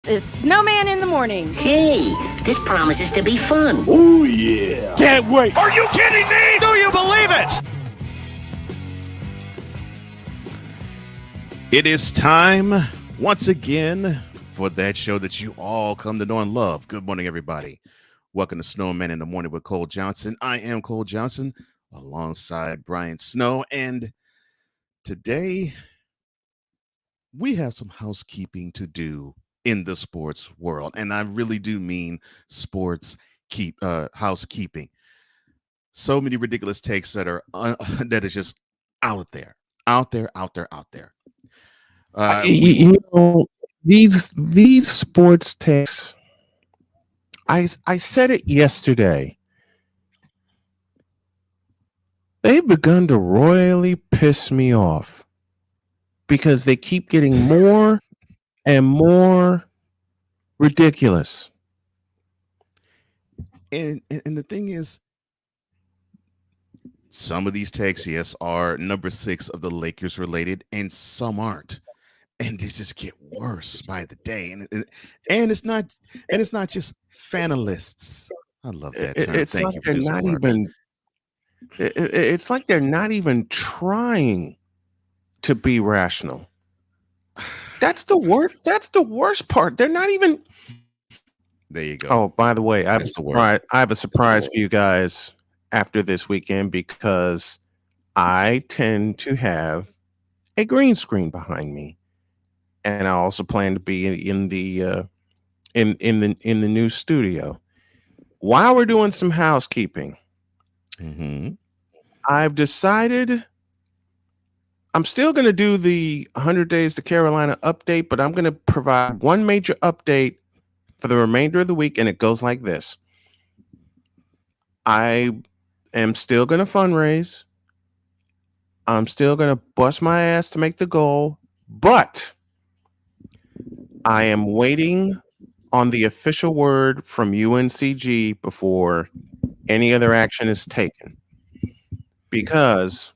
is Snowman in the Morning. Hey, this promises to be fun. Oh, yeah. Can't wait. Are you kidding me? Do you believe it? It is time once again for that show that you all come to know and love. Good morning, everybody. Welcome to Snowman in the Morning with Cole Johnson. I am Cole Johnson alongside Brian Snow. And today we have some housekeeping to do in the sports world. And I really do mean housekeeping. So many ridiculous takes that are that is just out there. These sports takes. I said it yesterday. They've begun to royally piss me off because they keep getting more and more ridiculous. And the thing is, some of these takes, yes, are number 6 of the Lakers related, and some aren't. And they just get worse by the day. And it's not just fanalists. I love that term. It's like they're not even. It's like they're not even trying to be rational. That's the worst part. They're not even. There you go. Oh, by the way, I have a surprise for you guys after this weekend because I tend to have a green screen behind me, and I also plan to be in the new studio. While we're doing some housekeeping, I've decided I'm still going to do the 100 Days to Carolina update, but I'm going to provide one major update for the remainder of the week, and it goes like this. I am still going to fundraise. I'm still going to bust my ass to make the goal, but I am waiting on the official word from UNCG before any other action is taken, because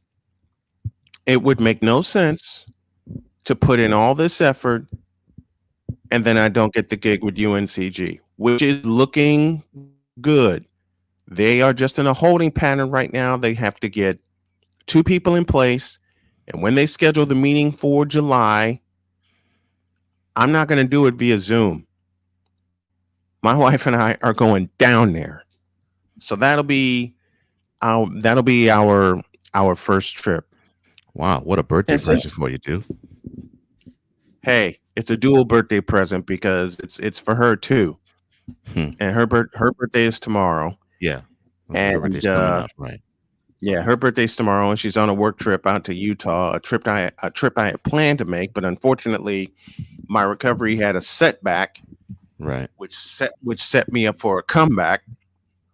it would make no sense to put in all this effort and then I don't get the gig with UNCG, which is looking good. They are just in a holding pattern right now. They have to get 2 people in place. And when they schedule the meeting for July, I'm not going to do it via Zoom. My wife and I are going down there. So that'll be our first trip. Wow, what a birthday present for you, dude. Hey, it's a dual birthday present because it's for her too. And her birthday is tomorrow. Yeah. And her birthday's coming up, right? Yeah, her birthday's tomorrow, and she's on a work trip out to Utah, a trip I had planned to make, but unfortunately my recovery had a setback. Right. Which set me up for a comeback.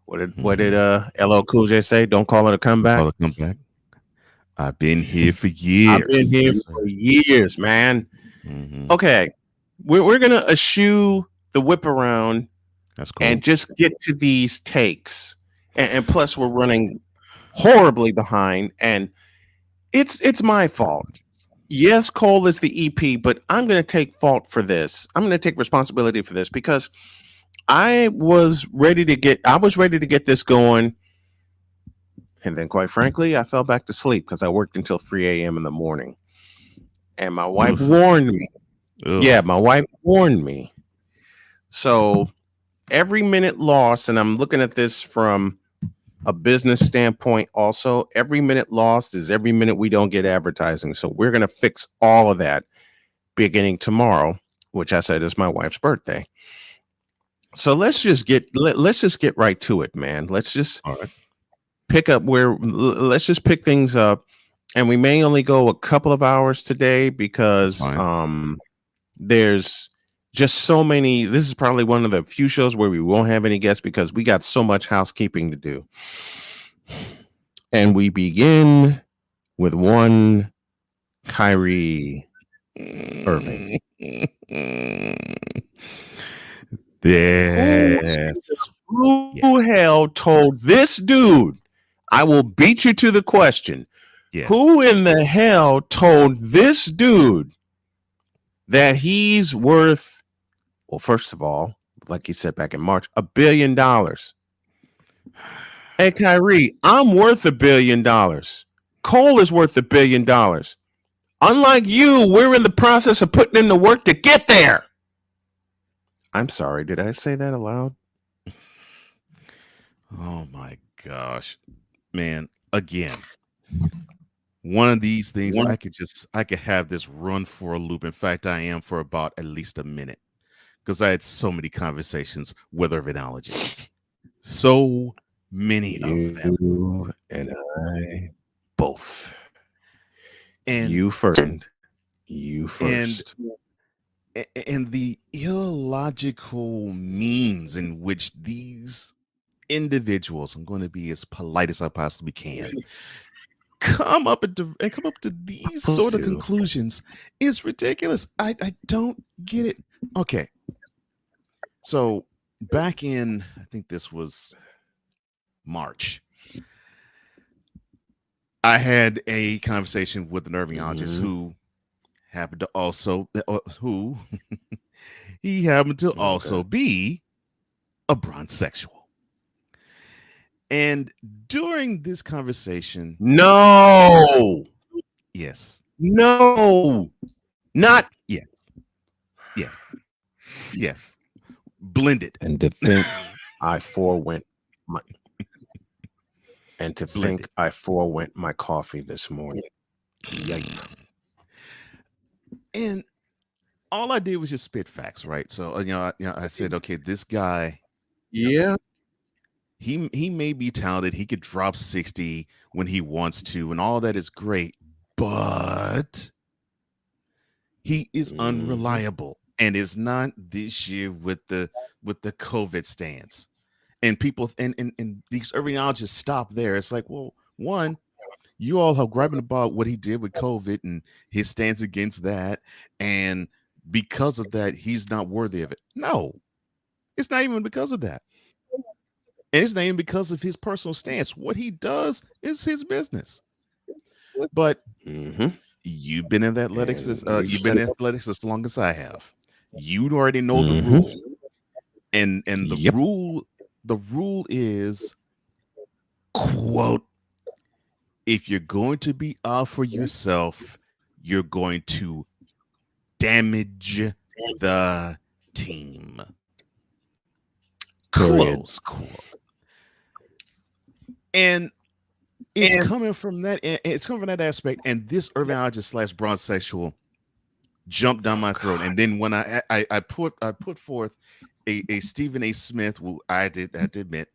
What did LL Cool J say? Don't call it a comeback. Call it a comeback. I've been here for years. I've been here for years, man. Okay, we're gonna eschew the whip around. That's cool. And just get to these takes. And plus, we're running horribly behind, and it's my fault. Yes, Cole is the EP, but I'm going to take fault for this. I'm going to take responsibility for this because I was ready to get this going. And then, quite frankly, I fell back to sleep because I worked until 3 a.m. in the morning. And my wife warned me. Yeah, my wife warned me. So every minute lost, and I'm looking at this from a business standpoint also, every minute lost is every minute we don't get advertising. So we're going to fix all of that beginning tomorrow, which I said is my wife's birthday. So let's just get right to it, man. Let's just pick things up, and we may only go a couple of hours today because there's just so many. This is probably one of the few shows where we won't have any guests because we got so much housekeeping to do. And we begin with one Kyrie Irving. Yes. Who hell told this dude? I will beat you to the question. Yeah. Who in the hell told this dude that he's worth Well, first of all, like you said back in March, $1 billion. Hey, Kyrie, I'm worth $1 billion. Cole is worth $1 billion. Unlike you, we're in the process of putting in the work to get there. I'm sorry, did I say that aloud? Oh my gosh, man! Again, one of these things I could have this run for a loop. In fact, I am for about at least a minute because I had so many conversations with urbanologists, so many of them, You and I both. and You first. You and first. and the illogical means in which these individuals, I'm going to be as polite as I possibly can, come up to these sort of conclusions is ridiculous. I don't get it. Okay. So back in, I think this was March, I had a conversation with an urbanologist who happened to also he happened to also be a bronzexual. And during this conversation, No, yes, no, not. yes, blended. And to think I forewent my my coffee this morning. Yikes. And all I did was just spit facts, right? So I said, okay, this guy, Yeah. he may be talented, he could drop 60 when he wants to, and all that is great, but he is unreliable and is not this year with the COVID stance. And people and these urbanologists stop there. It's like, well, one, you all have griping about what he did with COVID and his stance against that, and because of that, he's not worthy of it. No, it's not even because of that. And it's not even because of his personal stance. What he does is his business. But you've been in athletics as as long as I have. You already know the rule, and the rule is, quote, if you're going to be out for yourself, you're going to damage the team. Close quote. And it's coming from that. It's coming from that aspect. And this urbanologist / bronzexual jumped down my throat. And then when I put forth a Stephen A. Smith, who I had to admit,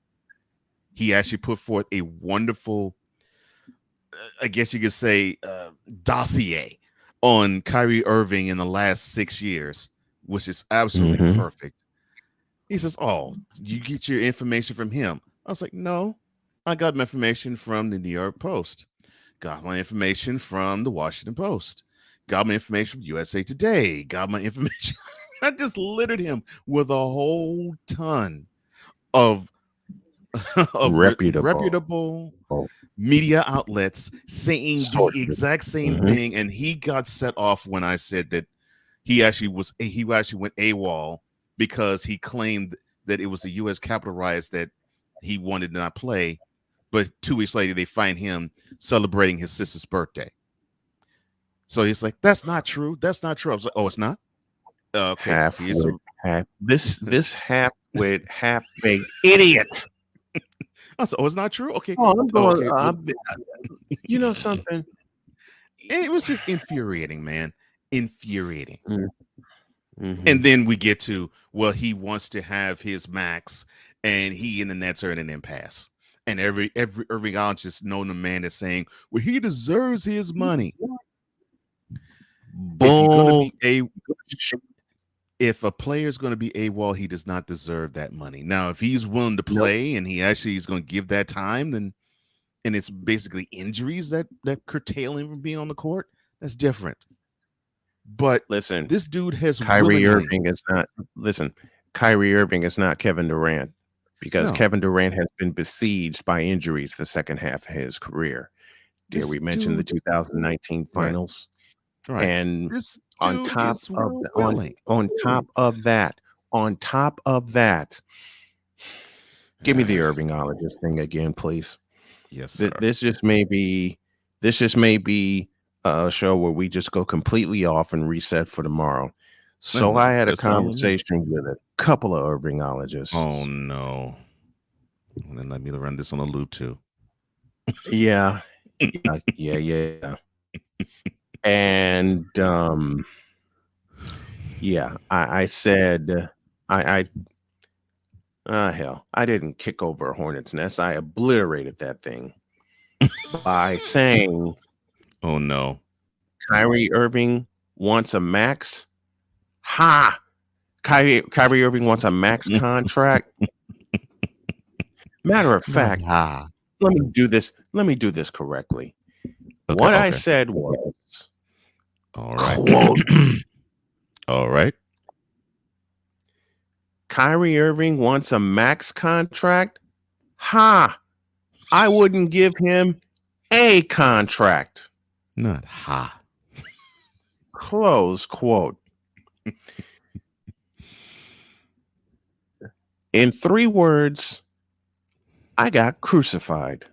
he actually put forth a wonderful, I guess you could say, dossier on Kyrie Irving in the last 6 years, which is absolutely perfect. He says, "Oh, you get your information from him." I was like, "No, I got my information from the New York Post, got my information from the Washington Post, got my information from USA Today, got my information." I just littered him with a whole ton of reputable media outlets saying the exact same thing, and he got set off when I said that he actually went AWOL because he claimed that it was the U.S. Capitol riots that he wanted to not play, but 2 weeks later they find him celebrating his sister's birthday. So he's like, "That's not true. That's not true." I was like, "Oh, it's not." Okay. This half-wit, half-baked idiot. I said, "Oh, it's not true." Okay. Oh, I'm going. You know something? It was just infuriating, man. Infuriating. And then we get to, well, he wants to have his max, and he and the Nets are in an impasse. And every urologist known the man is saying, well, he deserves his money. If a player is going to be AWOL, he does not deserve that money. Now, if he's willing to play and he actually is going to give that time, then, and it's basically injuries that curtail him from being on the court, that's different. But listen, this dude has Kyrie Irving is not Kevin Durant, because Kevin Durant has been besieged by injuries the second half of his career. Dare we mention the 2019 finals? Right. And on top of that, on top of that, give me the Irvingologist thing again, please. Yes, sir. This just may be a show where we just go completely off and reset for tomorrow. So I had a That's fine with me. conversation with a couple of Irvingologists. Oh no. And then let me run this on a loop too. Yeah. Yeah. And yeah, I said hell, I didn't kick over a hornet's nest. I obliterated that thing by saying, Oh no. Kyrie Irving wants a max. Ha! Kyrie Irving wants a max contract. Matter of fact, let me do this correctly. Okay, what I okay. said was, All right. quote, All right. Kyrie Irving wants a max contract. Ha! I wouldn't give him a contract. Not ha. Close quote. In 3 words, I got crucified.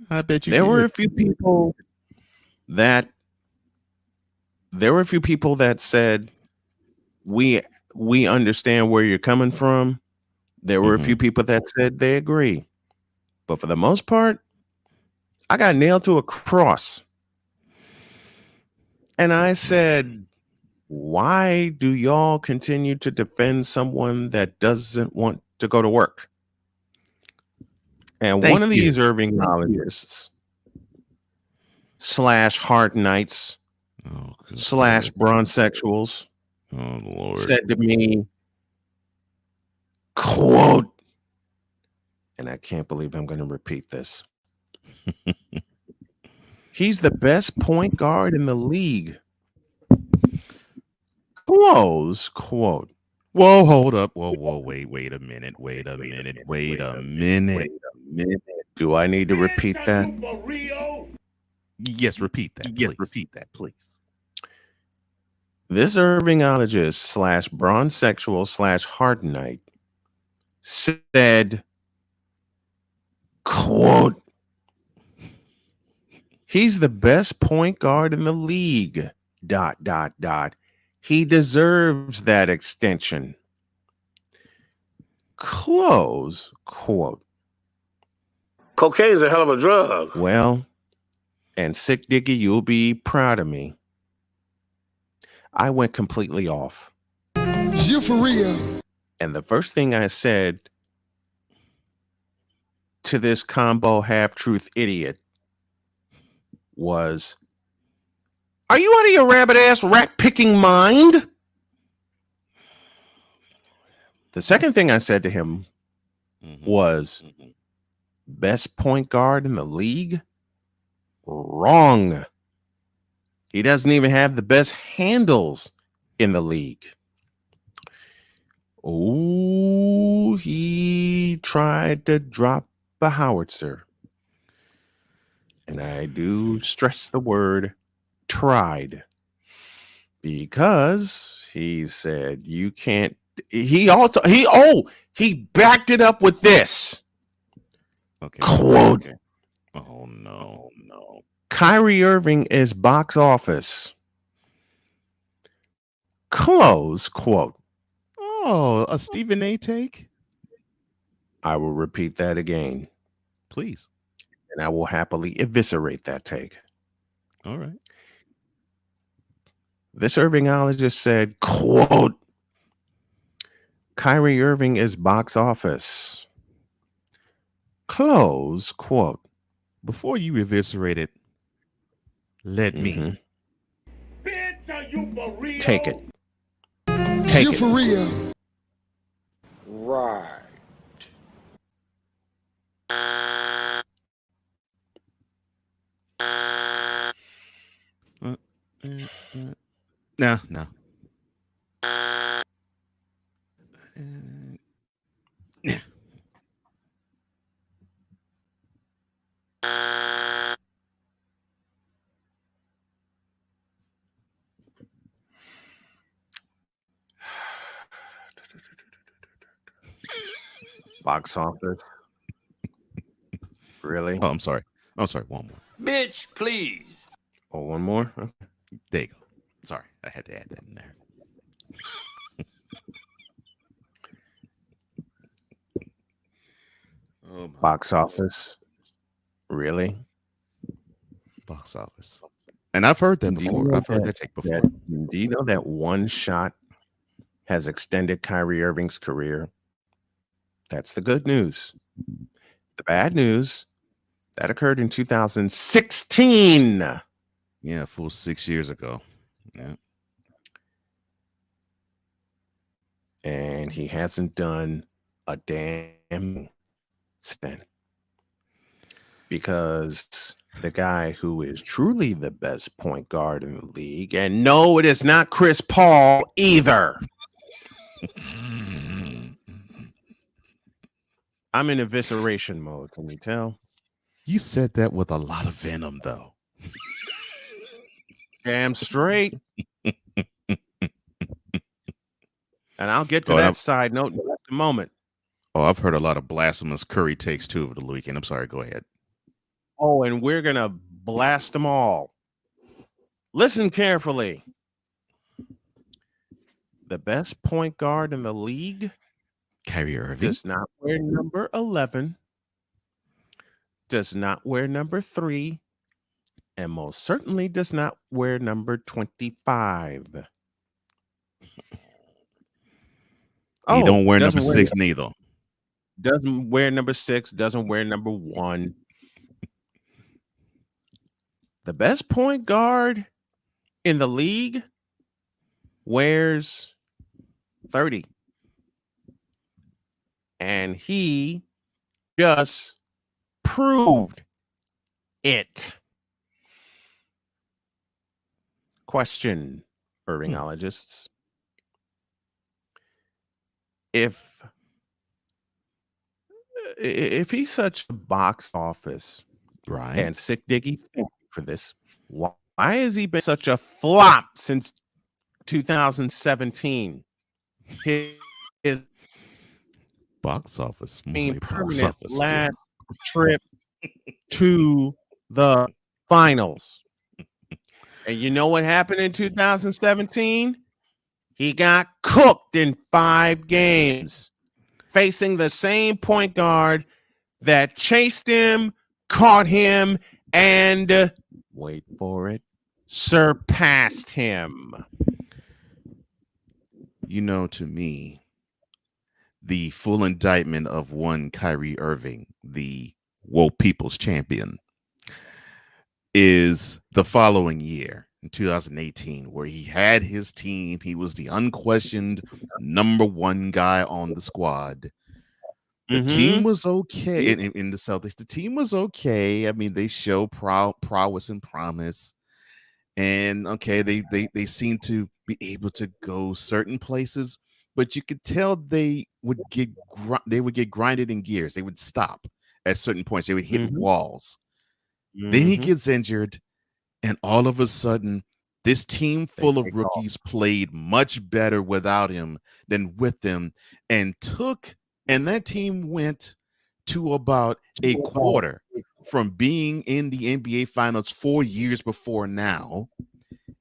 I bet you There did. were a few people that said we understand where you're coming from. There were a few people that said they agree. But for the most part, I got nailed to a cross. And I said, why do y'all continue to defend someone that doesn't want to go to work? And one of these Irvingologists / hard / bronzesexuals said to me, quote, and I can't believe I'm going to repeat this. He's the best point guard in the league. Close quote. Whoa, hold up. Whoa, wait a minute. Do I need to repeat that? Yes, repeat that, please. This Irvingologist / bronzesexual / hard / said, quote, he's the best point guard in the league, ... He deserves that extension. Close quote. Cocaine's a hell of a drug. Well, and Sick Dicky, you'll be proud of me. I went completely off. You for real? And the first thing I said to this combo half-truth idiot was, are you out of your rabbit-ass rat-picking mind? The second thing I said to him was, best point guard in the league? Wrong. He doesn't even have the best handles in the league. Oh, he tried to drop a howitzer. And I do stress the word tried. Because he said you can't. He backed it up with this. Okay. Quote. Okay. Oh no. Kyrie Irving is box office. Close quote. Oh, a Stephen A take? I will repeat that again. Please. And I will happily eviscerate that take. All right. This Irvingologist said, quote, Kyrie Irving is box office. Close quote. Before you eviscerate it, let me. Bitch, are you for real? Take it. Take You it. for real? Right. No. Box office. Really? Oh, I'm sorry. One more. Bitch, please. Oh, one more? Okay. There you go. Sorry, I had to add that in there. Oh my Box office. Really? box office. And I've heard that Do you before. know I've heard that take before. Do you know that one shot has extended Kyrie Irving's career? That's the good news. The bad news, that occurred in 2016. Yeah, full 6 years ago. Yeah. And he hasn't done a damn thing. Because the guy who is truly the best point guard in the league, and no, it is not Chris Paul either. I'm in evisceration mode. Can you tell? You said that with a lot of venom, though. Damn straight. And I'll get to Oh, that side note in just a moment. Oh, I've heard a lot of blasphemous Curry takes too over the weekend. I'm sorry. Go ahead. Oh, and we're going to blast them all. Listen carefully. The best point guard in the league Kyrie Irving does not wear number 11, does not wear number 3, and most certainly does not wear number 25. He don't wear number 6 neither. Doesn't wear number 6, doesn't wear number 1. The best point guard in the league wears 30. And he just proved it. Question, Irvingologists. If he's such a box office Right. and Sick Diggy, thank you for this. Why has he been such a flop since 2017? His box office. permanent last trip to the finals. And you know what happened in 2017? He got cooked in 5 games, facing the same point guard that chased him, caught him, and wait for it, surpassed him. You know, to me, the full indictment of one Kyrie Irving, the woke people's champion, is the following year in 2018, where he had his team. He was the unquestioned number 1 guy on the squad. The team was okay in the Celtics. The team was okay. I mean, they show prowess and promise, and okay, they seem to be able to go certain places, but you could tell they would get grinded in gears. They would stop at certain points. They would hit walls. Then he gets injured, and all of a sudden, this team full of rookies played much better without him than with them, and that team went to about a quarter from being in the NBA Finals 4 years before now.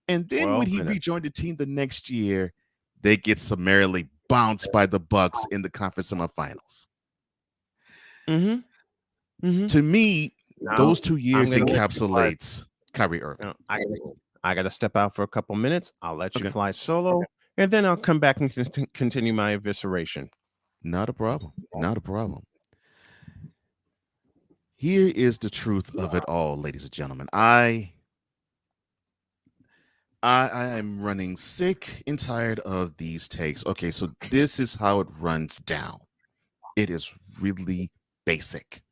And then when he rejoined the team the next year, they get summarily bounced by the Bucks in the conference semifinals. To me, those 2 years encapsulates Kyrie Irving. I got to step out for a couple minutes. I'll let you fly solo, and then I'll come back and continue my evisceration. Not a problem. Not a problem. Here is the truth of it all, ladies and gentlemen. I am running sick and tired of these takes. Okay, so this is how it runs down. It is really basic.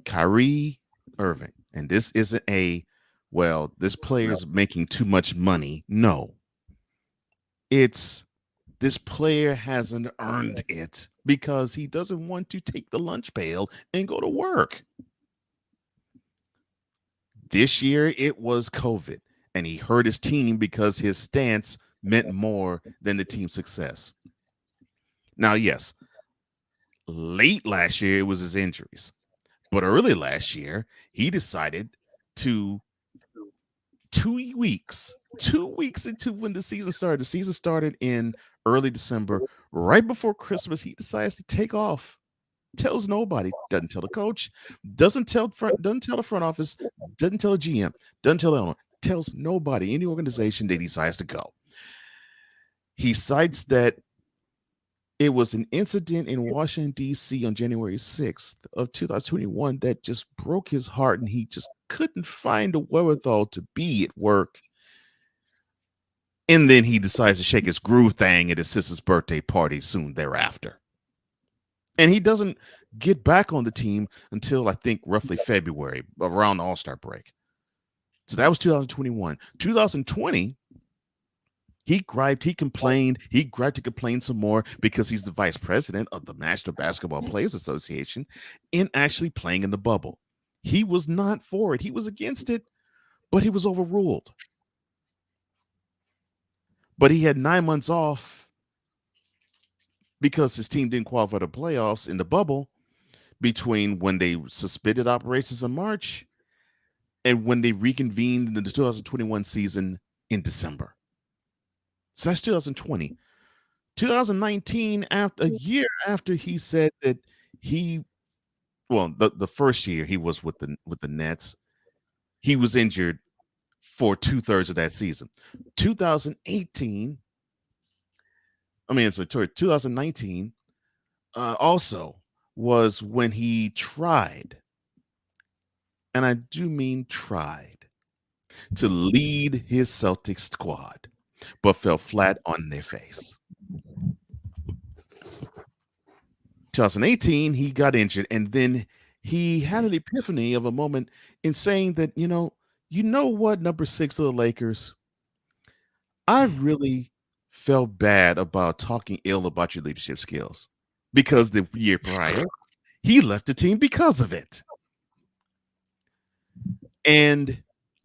Kyrie Irving, and this isn't this player is making too much money. No. It's this player hasn't earned it because he doesn't want to take the lunch pail and go to work. This year, it was COVID, and he hurt his team because his stance meant more than the team's success. Now, yes, late last year it was his injuries, but early last year he decided to 2 weeks into when the season started. The season started in early December, right before Christmas. He decides to take off. Tells nobody, doesn't tell the coach, doesn't tell the front office, doesn't tell the GM, doesn't tell the owner, tells nobody, any organization that he decides to go. He cites that it was an incident in Washington, D.C. on January 6th of 2021 that just broke his heart, and he just couldn't find the wherewithal to be at work. And then he decides to shake his groove thing at his sister's birthday party soon thereafter. And he doesn't get back on the team until I think roughly February, around the All-Star break. So that was 2021. 2020, he griped, he complained, he griped to complain some more because he's the vice president of the National Basketball Players Association and actually playing in the bubble. He was not for it. He was against it, but he was overruled. But he had 9 months off because his team didn't qualify for the playoffs in the bubble between when they suspended operations in March and when they reconvened in the 2021 season in December. So that's 2020. 2019, after a year after he said that the first year he was with the Nets, he was injured for 2/3 of that season. 2019 also was when he tried, and I do mean tried, to lead his Celtics squad, but fell flat on their face. 2018, he got injured, and then he had an epiphany of a moment in saying that, you know what, number 6 of the Lakers, I really felt bad about talking ill about your leadership skills because the year prior, he left the team because of it. And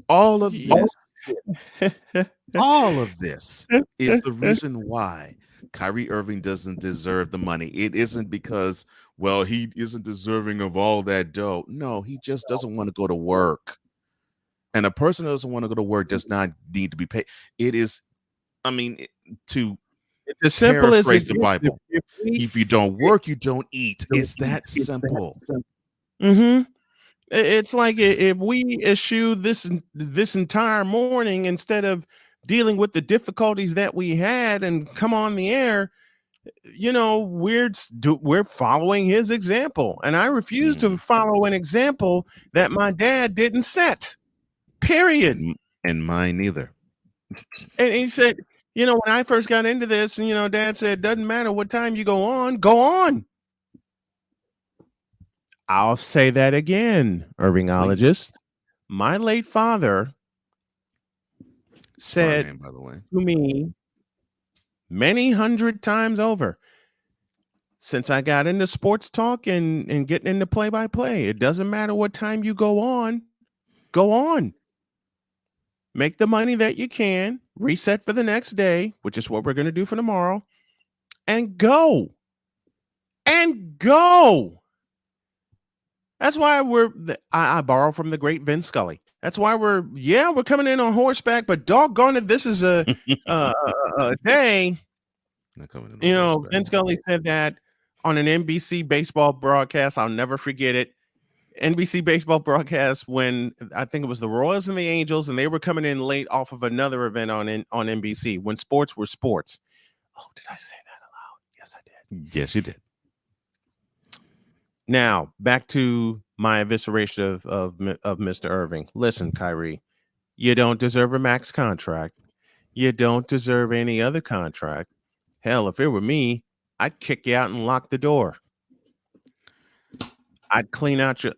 all of this is the reason why Kyrie Irving doesn't deserve the money. It isn't because, well, he isn't deserving of all that dough. No, he just doesn't want to go to work. And a person that doesn't want to go to work does not need to be paid. It is, to It's as simple as paraphrase the Bible. If you don't work, you don't eat. It's that simple. Mm-hmm. It's like if we eschew this entire morning instead of dealing with the difficulties that we had and come on the air, we're following his example, and I refuse to follow an example that my dad didn't set. Period. And mine neither. And he said, when I first got into this, and Dad said, doesn't matter what time you go on, go on. I'll say that again, Irvingologist. My late father said name, by the way, to me many hundred times over, since I got into sports talk and getting into play-by-play, it doesn't matter what time you go on, go on. Make the money that you can, reset for the next day, which is what we're going to do for tomorrow, and go. And go. That's why I borrow from the great Vin Scully. That's why we're coming in on horseback, but doggone it, this is a day. Vin Scully said that on an NBC baseball broadcast. I'll never forget it. NBC baseball broadcast when I think it was the Royals and the Angels, and they were coming in late off of another event on NBC when sports were sports. Oh, did I say that aloud? Yes, I did. Yes, you did. Now, back to my evisceration of Mr. Irving. Listen, Kyrie, you don't deserve a max contract. You don't deserve any other contract. Hell, if it were me, I'd kick you out and lock the door. I'd clean out your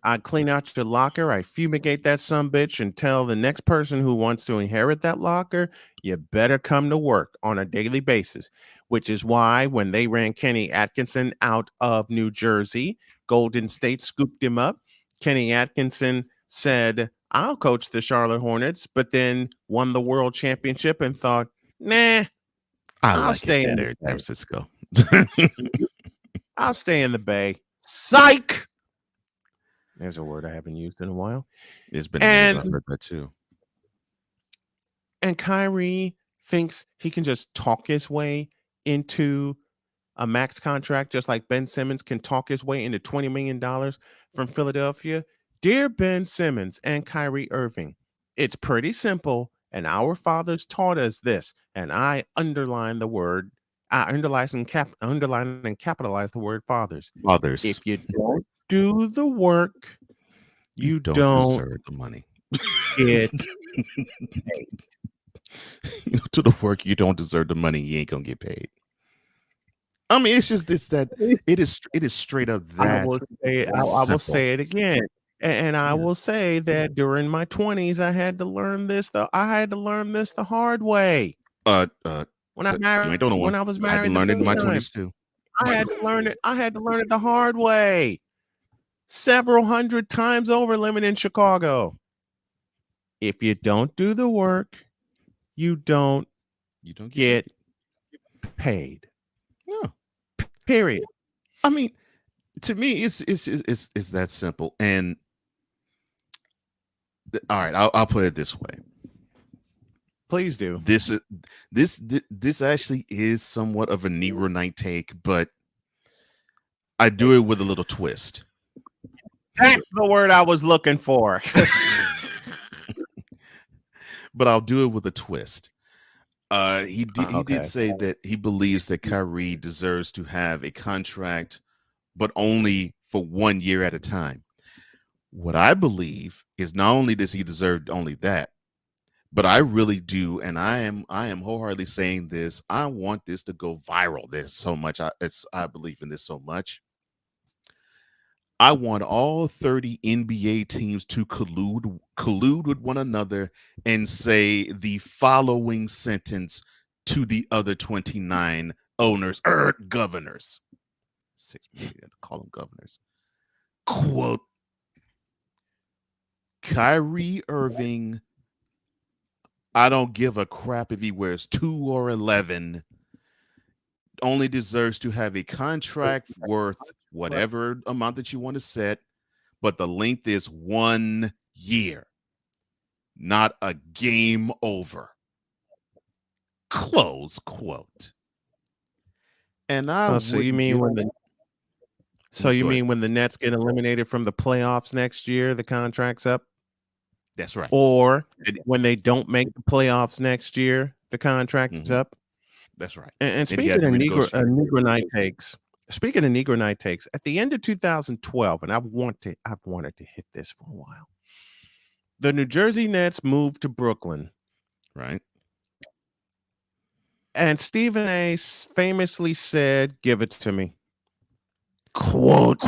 locker. I fumigate that sumbitch and tell the next person who wants to inherit that locker, you better come to work on a daily basis, which is why when they ran Kenny Atkinson out of New Jersey, Golden State scooped him up. Kenny Atkinson said, I'll coach the Charlotte Hornets, but then won the world championship and thought, nah, I I'll like it stay in better, the San Bay. Francisco. I'll stay in the Bay. Psych. There's a word I haven't used in a while. It's been years. I've And heard that too. Kyrie thinks he can just talk his way into a max contract, just like Ben Simmons can talk his way into $20 million from Philadelphia. Dear Ben Simmons and Kyrie Irving, it's pretty simple, and our fathers taught us this, and I underline the word, I underline and capitalize the word fathers. Others, If you don't do the work, you you don't don't deserve the money. get To the work you don't deserve the money, you ain't gonna get paid. I mean, it's just this that paid. it is straight up I that will simple. say it again. And I Yeah. will say that during my 20s, I had to learn this the hard way. When When I you ain't the only one. when I was I had to married the learn it in first my time, 20s too. I had to learn it. I had to learn it the hard way. Several hundred times over living in Chicago. If you don't do the work, you don't You don't get paid. No. Period. I mean, to me, it's that simple. And all right, I'll put it this way. Please do. This actually is somewhat of a Negro night take, but I do it with a little twist. That's the word I was looking for. But I'll do it with a twist. He Okay. did say that he believes that Kyrie deserves to have a contract, but only for 1 year at a time. What I believe is not only does he deserve only that, but I really do, and I am wholeheartedly saying this. I want this to go viral. There's so much. I believe in this so much. I want all 30 NBA teams to collude with one another and say the following sentence to the other 29 owners or governors. 6 million, call them governors. Quote, Kyrie Irving, I don't give a crap if he wears 2 or 11, only deserves to have a contract worth whatever amount that you want to set, but the length is 1 year, not a game over. Close quote. And so you mean when the Nets get eliminated from the playoffs next year, the contract's up? That's right. Or when they don't make the playoffs next year, the contract is up? That's right. And speaking of Negro night takes, at the end of 2012, and I've wanted to hit this for a while. The New Jersey Nets moved to Brooklyn. Right. And Stephen A. famously said, "Give it to me." Quote.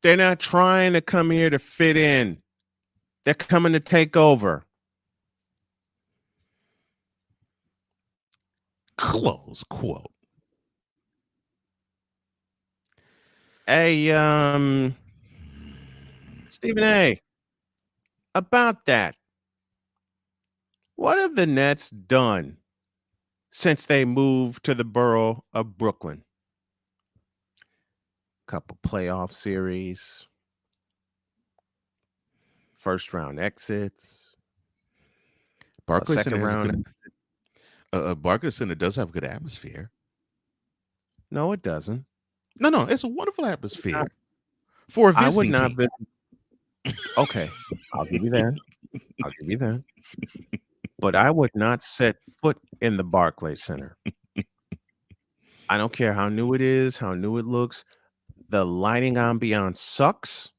They're not trying to come here to fit in. They're coming to take over. Close quote. Hey, Stephen A., about that, what have the Nets done since they moved to the borough of Brooklyn? Couple playoff series, first round exits, Barclays second Center round. Barclays Center does have a good atmosphere. No, it doesn't. No, it's a wonderful atmosphere for a visiting team. Okay, I'll give you that. But I would not set foot in the Barclays Center. I don't care how new it is, how new it looks. The lighting ambiance sucks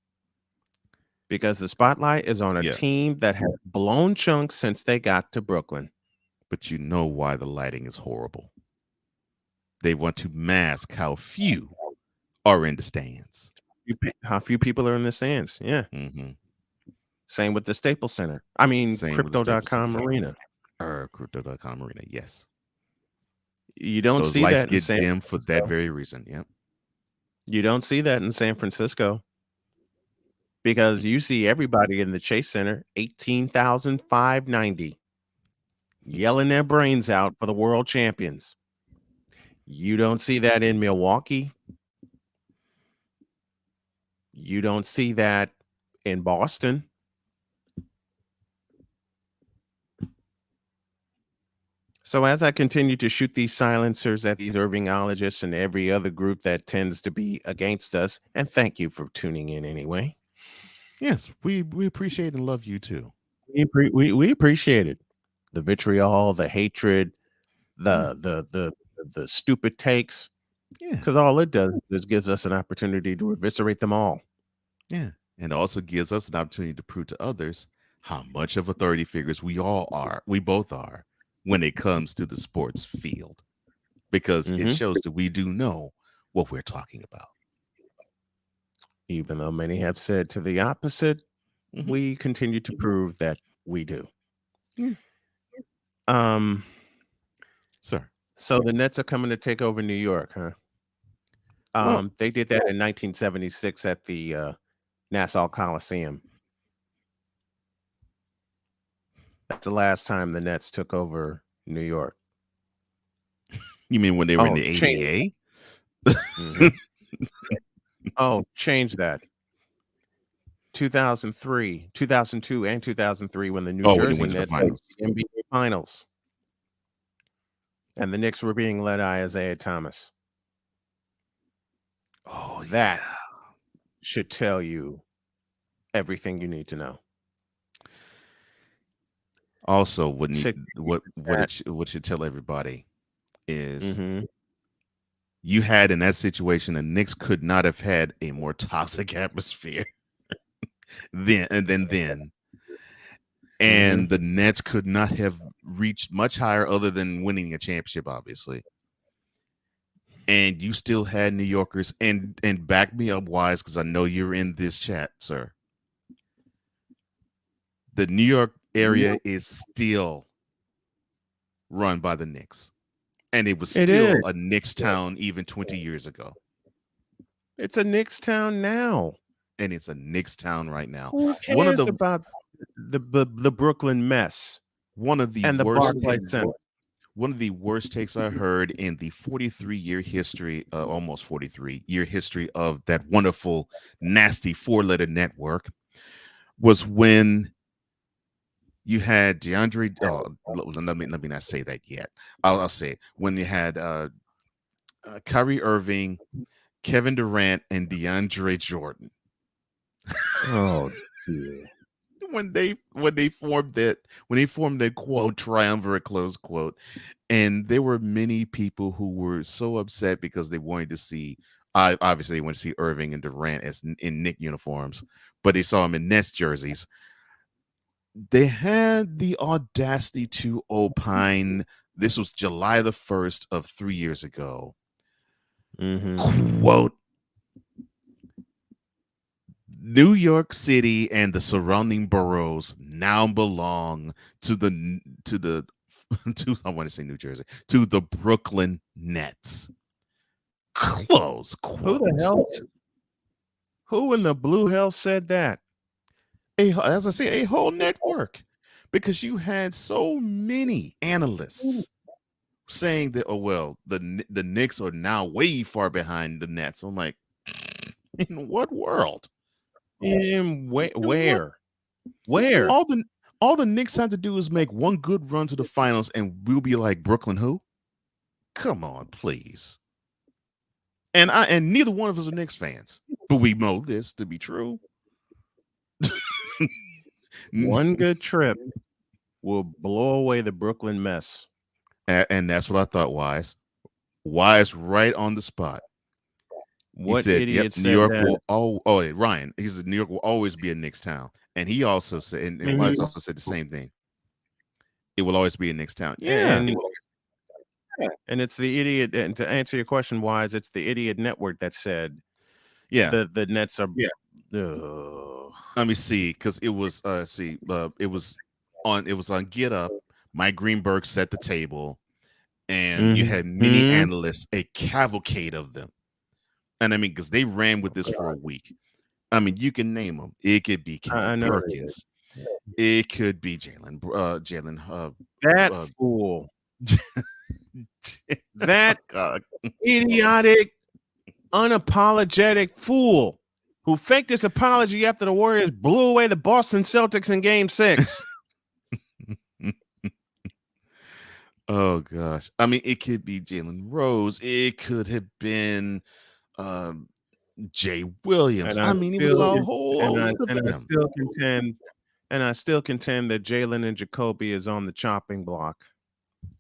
because the spotlight is on a team that has blown chunks since they got to Brooklyn. But you know why the lighting is horrible. They want to mask how few are in the stands. How few people are in the stands. Yeah. Mm-hmm. Same with the Staples Center. I mean, Crypto.com Arena. Crypto.com Arena, yes. You don't Those see lights that in get dim for that very reason. Yep. You don't see that in San Francisco because you see everybody in the Chase Center, 18,590. yelling their brains out for the world champions. You don't see that in Milwaukee. You don't see that in Boston. So as I continue to shoot these silencers at these Irvingologists and every other group that tends to be against us, and thank you for tuning in anyway. Yes, we appreciate and love you too. We appreciate it. The vitriol, the hatred, the stupid takes, Yeah, because all it does is gives us an opportunity to eviscerate them all. yeah, and it also gives us an opportunity to prove to others how much of authority figures we all are. We both are when it comes to the sports field, because it Mhm. shows that we do know what we're talking about. Even though many have said to the opposite, Mhm. we continue to prove that we do. Yeah. Um, Sir. so the Nets are coming to take over New York, huh? Well, They did that in 1976 at the Nassau Coliseum. That's the last time the Nets took over New York. you mean when they were in Oh, the change. ABA? Mhm. Oh, change that. 2003, 2002, and 2003 when the New Oh, when they Jersey went to the Nets made finals. the NBA Finals. And the Knicks were being led by Isaiah Thomas. Oh, That yeah. should tell you everything you need to know. Also, what That. should tell everybody is Mhm. you had in that situation, the Knicks could not have had a more toxic atmosphere then. And Mhm. the Nets could not have reached much higher other than winning a championship, obviously. And you still had New Yorkers, and back me up, Wise, because I know you're in this chat, sir. The New York area is still run by the Knicks, and it was It still is. a Knicks town even 20 years ago, It's a Knicks town now. and it's a Knicks town right now. Who One of cares about the Brooklyn mess the and the worst Barclays Center? one of the worst takes I heard in the 43-year history, almost 43-year history of that wonderful, nasty four-letter network was when you had DeAndre. Let me not say that yet. I'll say it. When you had Kyrie Irving, Kevin Durant, and DeAndre Jordan. Oh dear. When they formed that quote triumvirate close quote, and there were many people who were so upset because they wanted to see. Obviously, they wanted to see Irving and Durant in Knick uniforms, but they saw them in Nets jerseys. They had the audacity to opine. This was July the 1st of 3 years ago. Mhm. Quote, New York City and the surrounding boroughs now belong to the to I want to say New Jersey, to the Brooklyn Nets. Close Who quote. the hell? Who in the blue hell said that? As I said, a whole network, because you had so many analysts saying that, oh well, the Knicks are now way far behind the Nets. I'm like, in what world? In In what? where? Where? All the Knicks have to do is make one good run to the finals, and we'll be like Brooklyn. Who? Come on, please. And neither one of us are Knicks fans, but we know this to be true. One good trip will blow away the Brooklyn mess. And that's what I thought. Wise, right on the spot. He What said, "Yep, idiot New said York that? will." Oh, Ryan. He said New York will always be a Knicks town, and he also said, and Wise Mhm. also said the same thing. It will always be a Knicks town. Yeah, And it's the idiot. And to answer your question, Wise, it's the idiot network that said yeah. the Nets are. Yeah. Ugh. Let me see, because it was it was on Get Up. Mike Greenberg set the table, and you had many Mhm. analysts, a cavalcade of them. And I mean, because they ran with this for a week. I mean, you can name them. It could be I Kendall know. Perkins. It could be Jalen. That uh, fool. oh That God. idiotic, unapologetic fool who faked his apology after the Warriors blew away the Boston Celtics in Game 6. Oh gosh. I mean, it could be Jalen Rose. It could have been Jay Williams. And I mean, it was a whole and host of them. I still contend that Jalen and Jacoby is on the chopping block.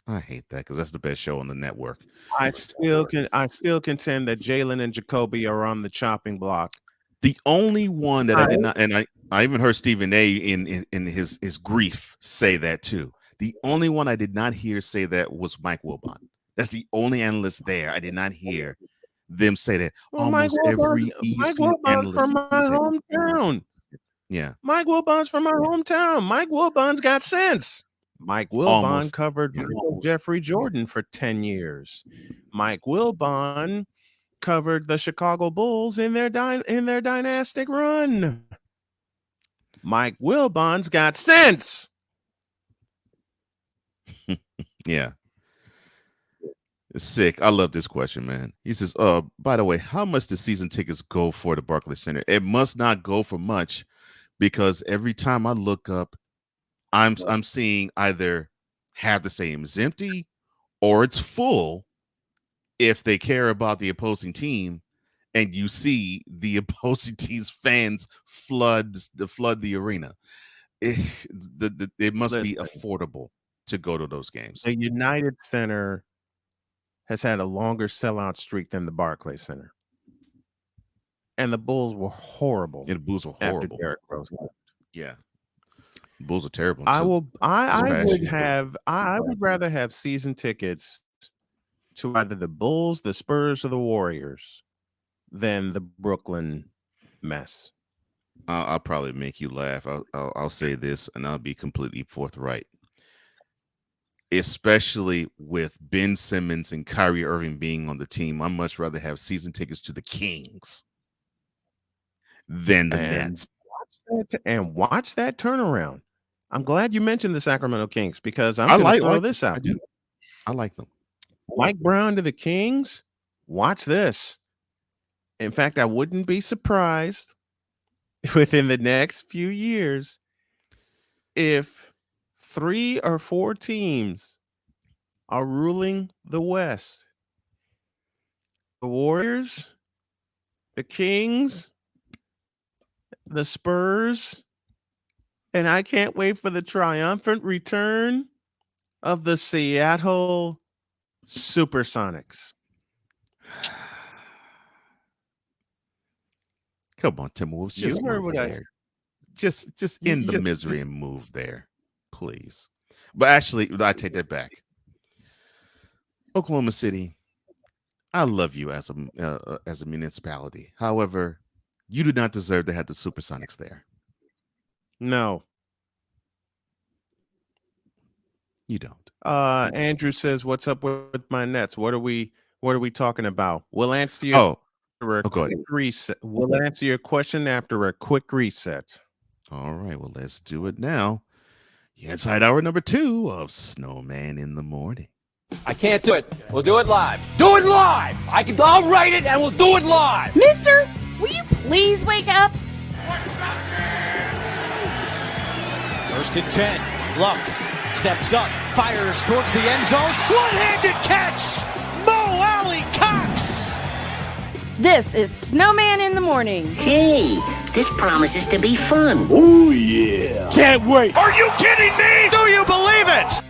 I hate that because that's the best show on the network. I still contend that Jalen and Jacoby are on the chopping block. The only one that I did not, and I even heard Stephen A. in his grief say that too. The only one I did not hear say that was Mike Wilbon. That's the only analyst there. I did not hear them say that. Well, Almost every Mike ESPN Wilbon's analyst from my hometown. Yeah. Mike Wilbon's from my hometown. Mike Wilbon's got sense. Mike Wilbon covered Jeffrey Jordan for 10 years. Mike Wilbon covered the Chicago Bulls in their dynastic run. Mike Wilbon's got sense. Yeah. It's sick. I love this question, man. He says, by the way, how much do season tickets go for the Barclays Center? It must not go for much because every time I look up, I'm seeing either half the stadium is empty or it's full if they care about the opposing team, and you see the opposing team's fans flood the arena. It must be affordable to go to those games. The United Center has had a longer sellout streak than the Barclays Center. And the Bulls were horrible. Yeah, the Bulls were horrible. After Derrick Rose left. Yeah. The Bulls are terrible. I would rather have season tickets to either the Bulls, the Spurs, or the Warriors than the Brooklyn mess. I'll probably make you laugh. I'll say this, and I'll be completely forthright. Especially with Ben Simmons and Kyrie Irving being on the team, I'd much rather have season tickets to the Kings than the Nets. Watch that turnaround. I'm glad you mentioned the Sacramento Kings because I'm going to throw this out. I like them. Mike Brown to the Kings. Watch this. In fact, I wouldn't be surprised within the next few years if 3 or 4 teams are ruling the West. The Warriors, the Kings, the Spurs, and I can't wait for the triumphant return of the Seattle Supersonics. Come on, Timberwolves. You heard what I said. Just end the misery and move there, please. But actually, I take that back. Oklahoma City, I love you as a municipality. However, you do not deserve to have the Supersonics there. No. You don't. Andrew says, "What's up with my Nets? What are we talking about?" We'll answer your quick reset. We'll answer your question after a quick reset. All right. Well, let's do it now. Inside hour number 2 of Snowman in the Morning. I can't do it. We'll do it live. Do it live. I'll write it and we'll do it live. Mister, will you please wake up? First and 10. Luck steps up, fires towards the end zone. One-handed catch. Mo Alley Cox. This is Snowman in the Morning. Hey, this promises to be fun. Oh, yeah. Can't wait. Are you kidding me? Do you believe it?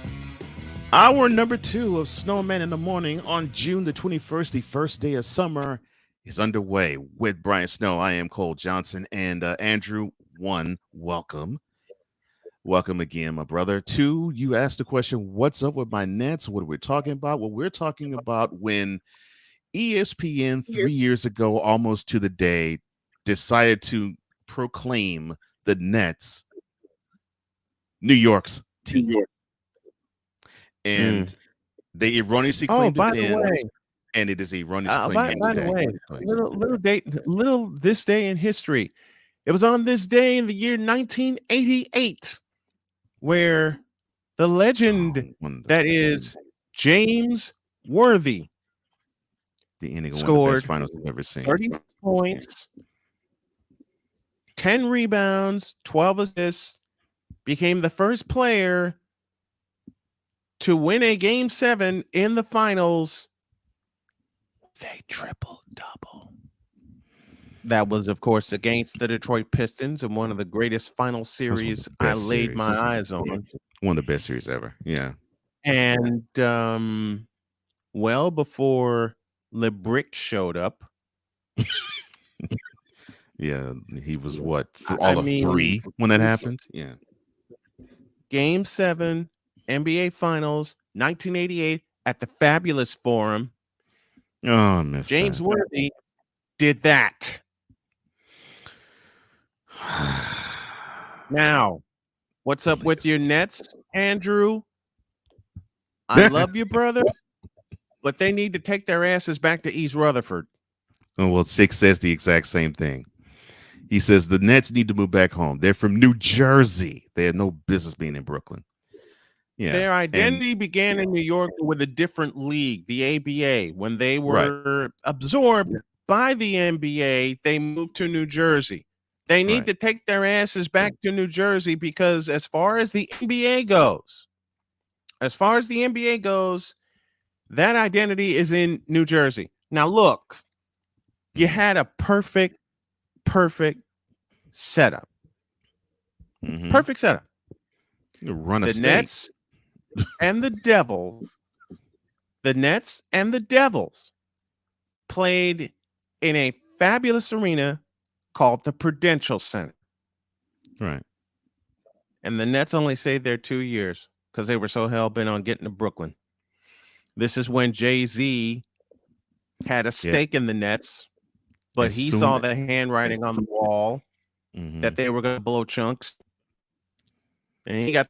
Hour number 2 of Snowman in the Morning on June the 21st, the first day of summer, is underway with Brian Snow. I am Cole Johnson, and Andrew, 1, welcome. Welcome again, my brother. 2, you asked the question, what's up with my Nets? What are we talking about? Well, we're talking about when ESPN 3 years ago, almost to the day, decided to proclaim the Nets New York's team. And they erroneously claimed it, and it is erroneously claimed. By the way, little this day in history. It was on this day in the year 1988 where the legend that is James Worthy the ending of one of the scored best finals I've ever seen. 30 points, 10 rebounds, 12 assists, became the first player to win a game 7 in the finals with a triple-double. That was, of course, against the Detroit Pistons in one of the greatest final series I laid my eyes on. One of the best series ever. Yeah. And well before LeBrick showed up. Yeah, he was what? All of 3 when that happened? Yeah. Game 7, NBA Finals, 1988 at the Fabulous Forum. Oh, I miss James that. Worthy did that. Now, what's up with your Nets, Andrew? I love you, brother, but they need to take their asses back to East Rutherford. Oh, well, Six says the exact same thing. He says the Nets need to move back home. They're from New Jersey. They had no business being in Brooklyn. Yeah. Their identity began in New York with a different league, the ABA. When they were absorbed by the NBA, they moved to New Jersey. They need to take their asses back to New Jersey because as far as the NBA goes, that identity is in New Jersey. Now, look, you had a perfect setup. Perfect setup. Run a the state. Nets and the Devils. The Nets and the Devils played in a fabulous arena called the Prudential Center. Right. And the Nets only stayed there 2 years because they were so hell-bent on getting to Brooklyn. This is when Jay-Z had a stake in the Nets, but he saw the handwriting on the wall that they were going to blow chunks. And he got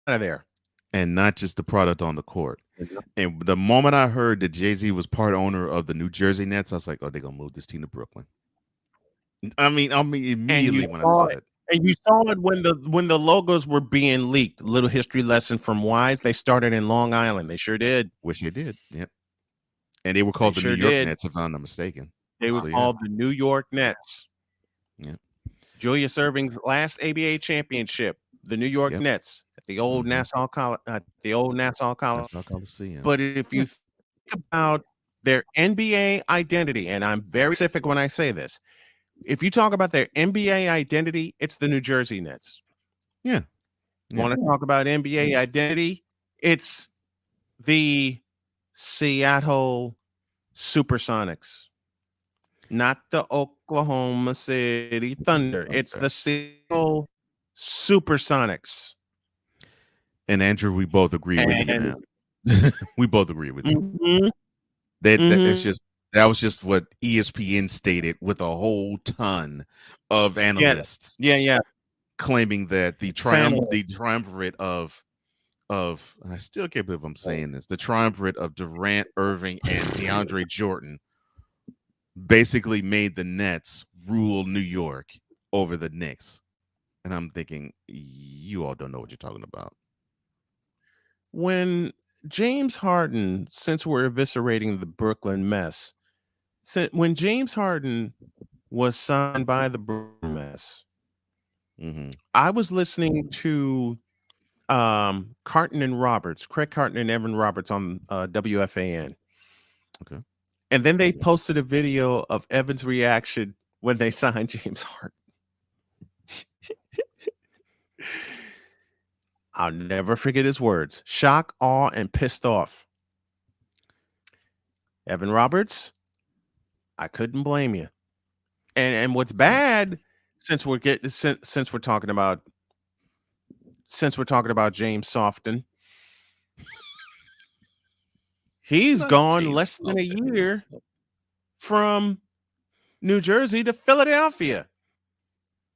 out of there. And not just the product on the court. And the moment I heard that Jay-Z was part owner of the New Jersey Nets, I was like, oh, they're going to move this team to Brooklyn. I mean, immediately when I saw it. And you saw it when the logos were being leaked. A little history lesson from Wise. They started in Long Island. They sure did. Which they did. Yep. And they were called the New York Nets, if I'm not mistaken. They were called the New York Nets. Yeah. Julius Erving's last ABA championship, the New York Nets at the old Nassau Coliseum. But if you think about their NBA identity, and I'm very specific when I say this, if you talk about their NBA identity, it's the New Jersey Nets. Yeah. Want to talk about NBA identity? It's the Seattle Supersonics, not the Oklahoma City Thunder. It's the Seattle Supersonics. And Andrew, we both agree with you now. We both agree with you. That was just what ESPN stated with a whole ton of analysts. Yeah. Claiming that the triumvirate of I still can't believe I'm saying this. The triumvirate of Durant, Irving, and DeAndre Jordan basically made the Nets rule New York over the Knicks. And I'm thinking, you all don't know what you're talking about. When James Harden, since we're eviscerating the Brooklyn mess, when James Harden was signed by the Brooklyn mess, I was listening to Carton and Roberts, Craig Carton and Evan Roberts on WFAN. Okay. And then they posted a video of Evan's reaction when they signed James Harden. I'll never forget his words. Shock, awe, and pissed off. Evan Roberts, I couldn't blame you. And what's bad, since we're talking about James Softon, he's gone less than a year from New Jersey to Philadelphia.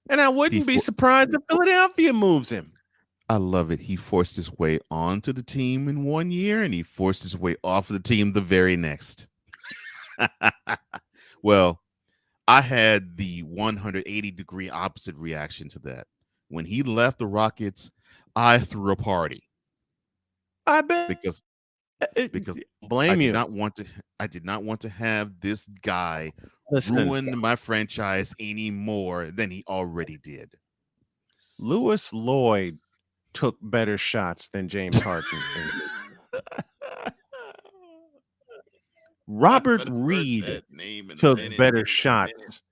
And I wouldn't be surprised if Philadelphia moves him. I love it. He forced his way onto the team in 1 year, and he forced his way off of the team the very next. Well, I had the 180-degree opposite reaction to that. When he left the Rockets, I threw a party I bet because I blame did you. not want to have this guy Listen, ruin my franchise any more than he already did. Lewis Lloyd took better shots than James Harden. Robert Reed took better shots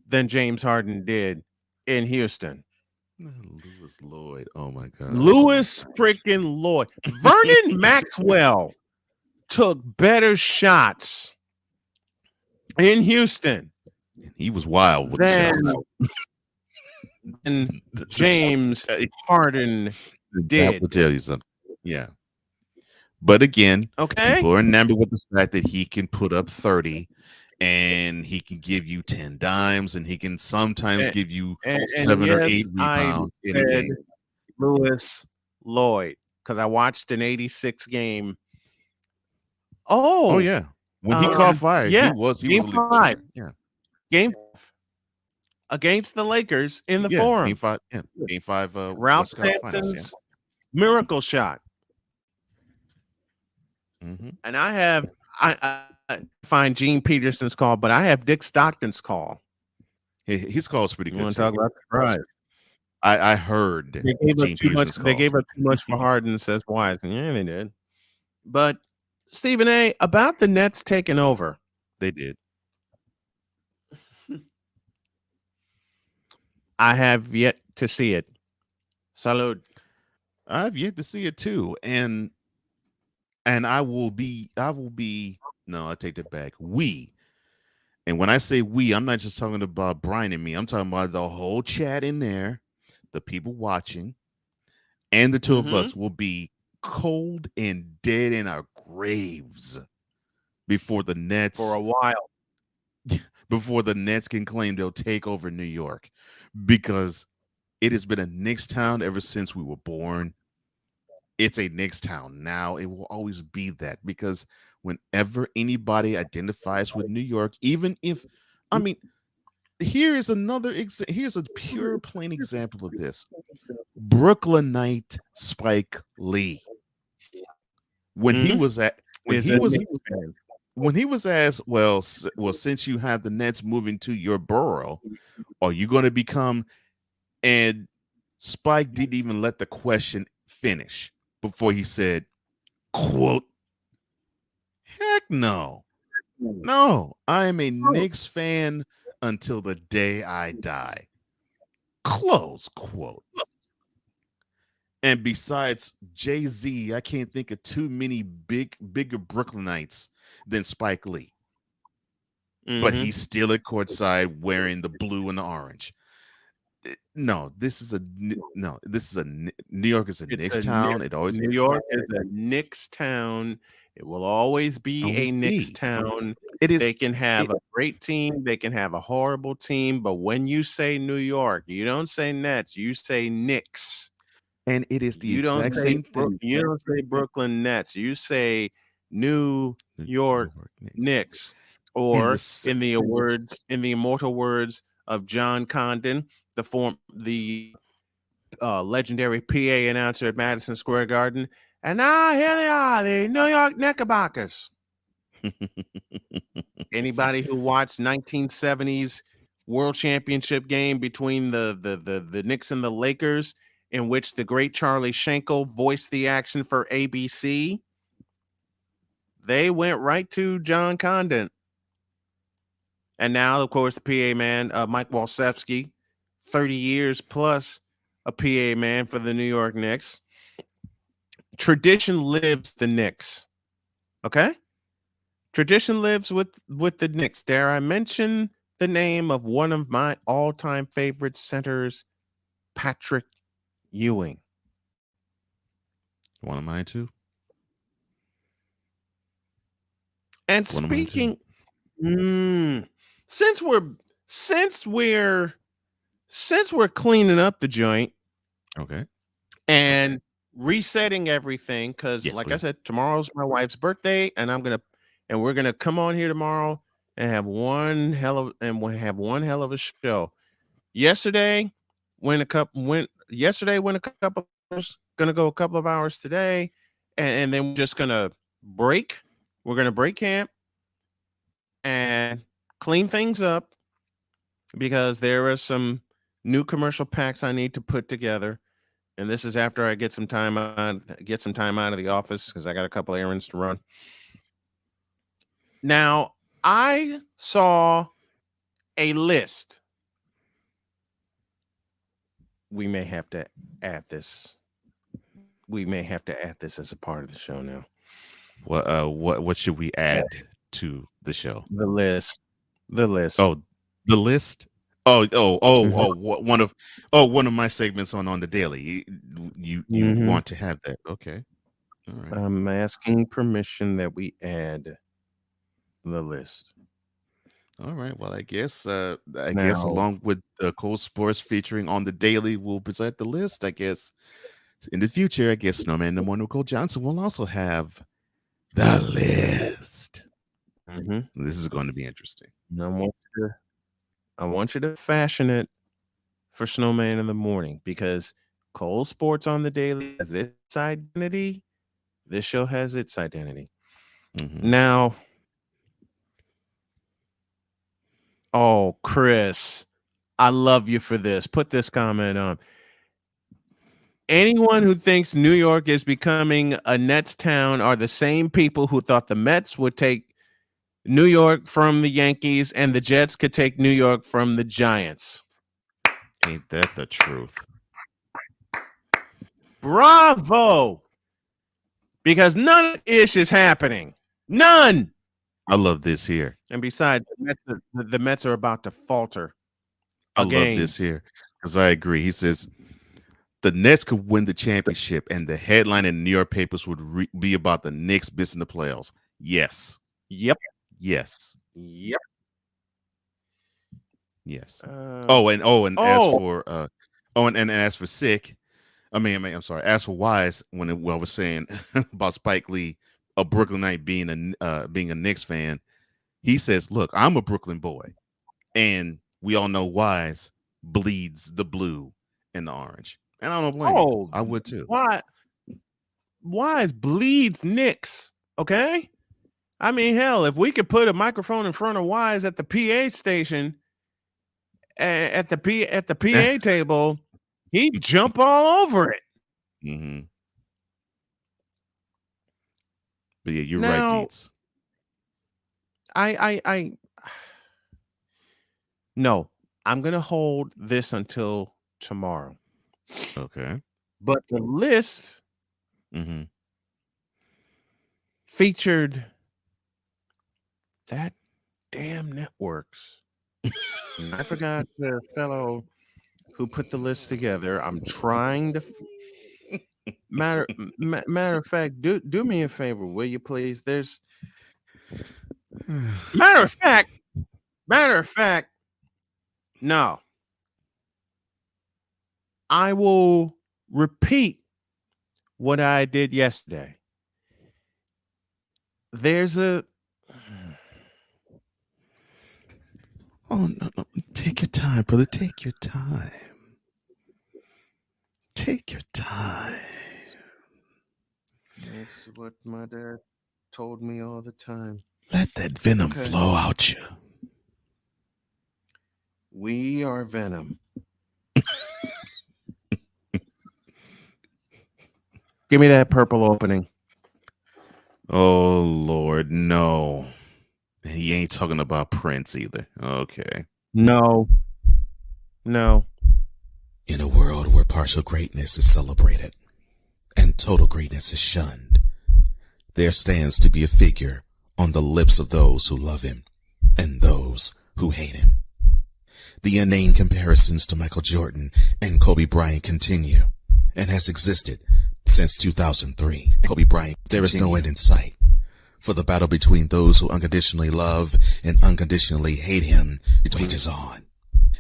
than James Harden did in Houston. Lewis Lloyd. Oh my God. Lewis freaking Lloyd. Vernon Maxwell took better shots in Houston He was wild with the shots. than James Harden did. I'll tell you something. Yeah. But again, Okay. people are enamored with the fact that he can put up 30 and he can give you 10 dimes and he can sometimes give you 7 or 8 rebounds in a game. Lewis Lloyd, because I watched an 86 game. Oh yeah. When he caught fire, he was game a 5. Yeah. Game against the Lakers in the Forum. Game 5. Yeah. Game 5. Ralph Sampson's miracle shot. Mm-hmm. And I find Gene Peterson's call, but I have Dick Stockton's call. His call is pretty good. You want to talk about the surprise? I heard they gave up too much. They gave up too much for Harden, says Wise. Yeah, they did. But Stephen A, about the Nets taking over. They did. I have yet to see it. Salud. I've yet to see it too. And I will be no, I take that back. We. And when I say we, I'm not just talking about Brian and me. I'm talking about the whole chat in there, the people watching, and the two of us will be cold and dead in our graves before the Nets for a while. Before the Nets can claim they'll take over New York, because it has been a Knicks town ever since we were born. It's a Knicks town now. It will always be that, because whenever anybody identifies with New York, even if, I mean, here's a pure plain example of this. Brooklynite Spike Lee. When he was asked, well, since you have the Nets moving to your borough, are you going to become? And Spike didn't even let the question finish before he said, quote, heck no. No, I am a Knicks fan until the day I die. Close quote. And besides Jay-Z, I can't think of too many bigger Brooklynites than Spike Lee. But he's still at courtside wearing the blue and the orange. No, this is a New York is a Knicks town. It always New York is a Knicks town. It will always be a Knicks town. It is. They can have a great team. They can have a horrible team. But when you say New York, you don't say Nets. You say Knicks. And it is the exact same thing. You don't say Brooklyn Nets. You say New York Knicks. Or in the immortal words of John Condon, the legendary PA announcer at Madison Square Garden. And now here they are, the New York Knickerbockers. Anybody who watched 1970s World Championship game between the Knicks and the Lakers, in which the great Charlie Schenkel voiced the action for ABC, they went right to John Condon. And now, of course, the PA man, Mike Walsewski, 30 years plus a PA man for the New York Knicks. Tradition lives the Knicks. Okay? Tradition lives with the Knicks. Dare I mention the name of one of my all-time favorite centers, Patrick Ewing. One of mine too. And speaking, since we're cleaning up the joint, okay, and resetting everything, because I said, tomorrow's my wife's birthday, and we're gonna come on here tomorrow and have one hell of a show. Yesterday went a couple hours, gonna go a couple of hours today, and then we're just gonna break. We're gonna break camp and clean things up because there are some new commercial packs I need to put together. And this is after I get some time out of the office because I got a couple errands to run. Now, I saw a list. We may have to add this. We may have to add this as a part of the show now. What should we add to the show? The list. Oh, the list. One of my segments on the daily. You want to have that? Okay, all right. I'm asking permission that we add the list. All right. Well, I guess along with Cold Sports featuring on the daily, we'll present the list. I guess in the future, I guess Snowman in the Morning with Cole Johnson will also have the list. This is going to be interesting. I want you to fashion it for Snowman in the Morning because Cole Sports on the daily has its identity. This show has its identity. Now, oh, Chris, I love you for this. Put this comment on. Anyone who thinks New York is becoming a Nets town are the same people who thought the Mets would take New York from the Yankees and the Jets could take New York from the Giants. Ain't that the truth? Bravo! Because none of ish is happening. None. I love this here. And besides, the Mets are about to falter. I love this here because I agree. He says the Nets could win the championship and the headline in the New York papers would be about the Knicks missing the playoffs. Yes. Yep. Yes. Yep. Yes. And as for sick, I'm sorry. As for wise, when I was saying about Spike Lee, a Brooklynite being a Knicks fan, he says, "Look, I'm a Brooklyn boy, and we all know Wise bleeds the blue and the orange, and I don't blame him. I would too. Wise bleeds Knicks, okay? I mean, hell, if we could put a microphone in front of Wise at the PA station, at the PA table, he'd jump all over it." But yeah, you're right, Deets. No, I'm gonna hold this until tomorrow. Okay. But the list featured that damn networks. And I forgot the fellow who put the list together. I'm trying to matter of fact, do me a favor, will you please? There's matter of fact, no. I will repeat what I did yesterday. There's a Oh, no. Take your time, brother. Take your time. Take your time. That's what my dad told me all the time. Let that venom flow out you. We are venom. Give me that purple opening. Oh, Lord, no. He ain't talking about Prince either. Okay. No. In a world where partial greatness is celebrated and total greatness is shunned, there stands to be a figure on the lips of those who love him and those who hate him. The inane comparisons to Michael Jordan and Kobe Bryant continue and has existed since 2003. Kobe Bryant, there is no end in sight. For the battle between those who unconditionally love and unconditionally hate him wages on.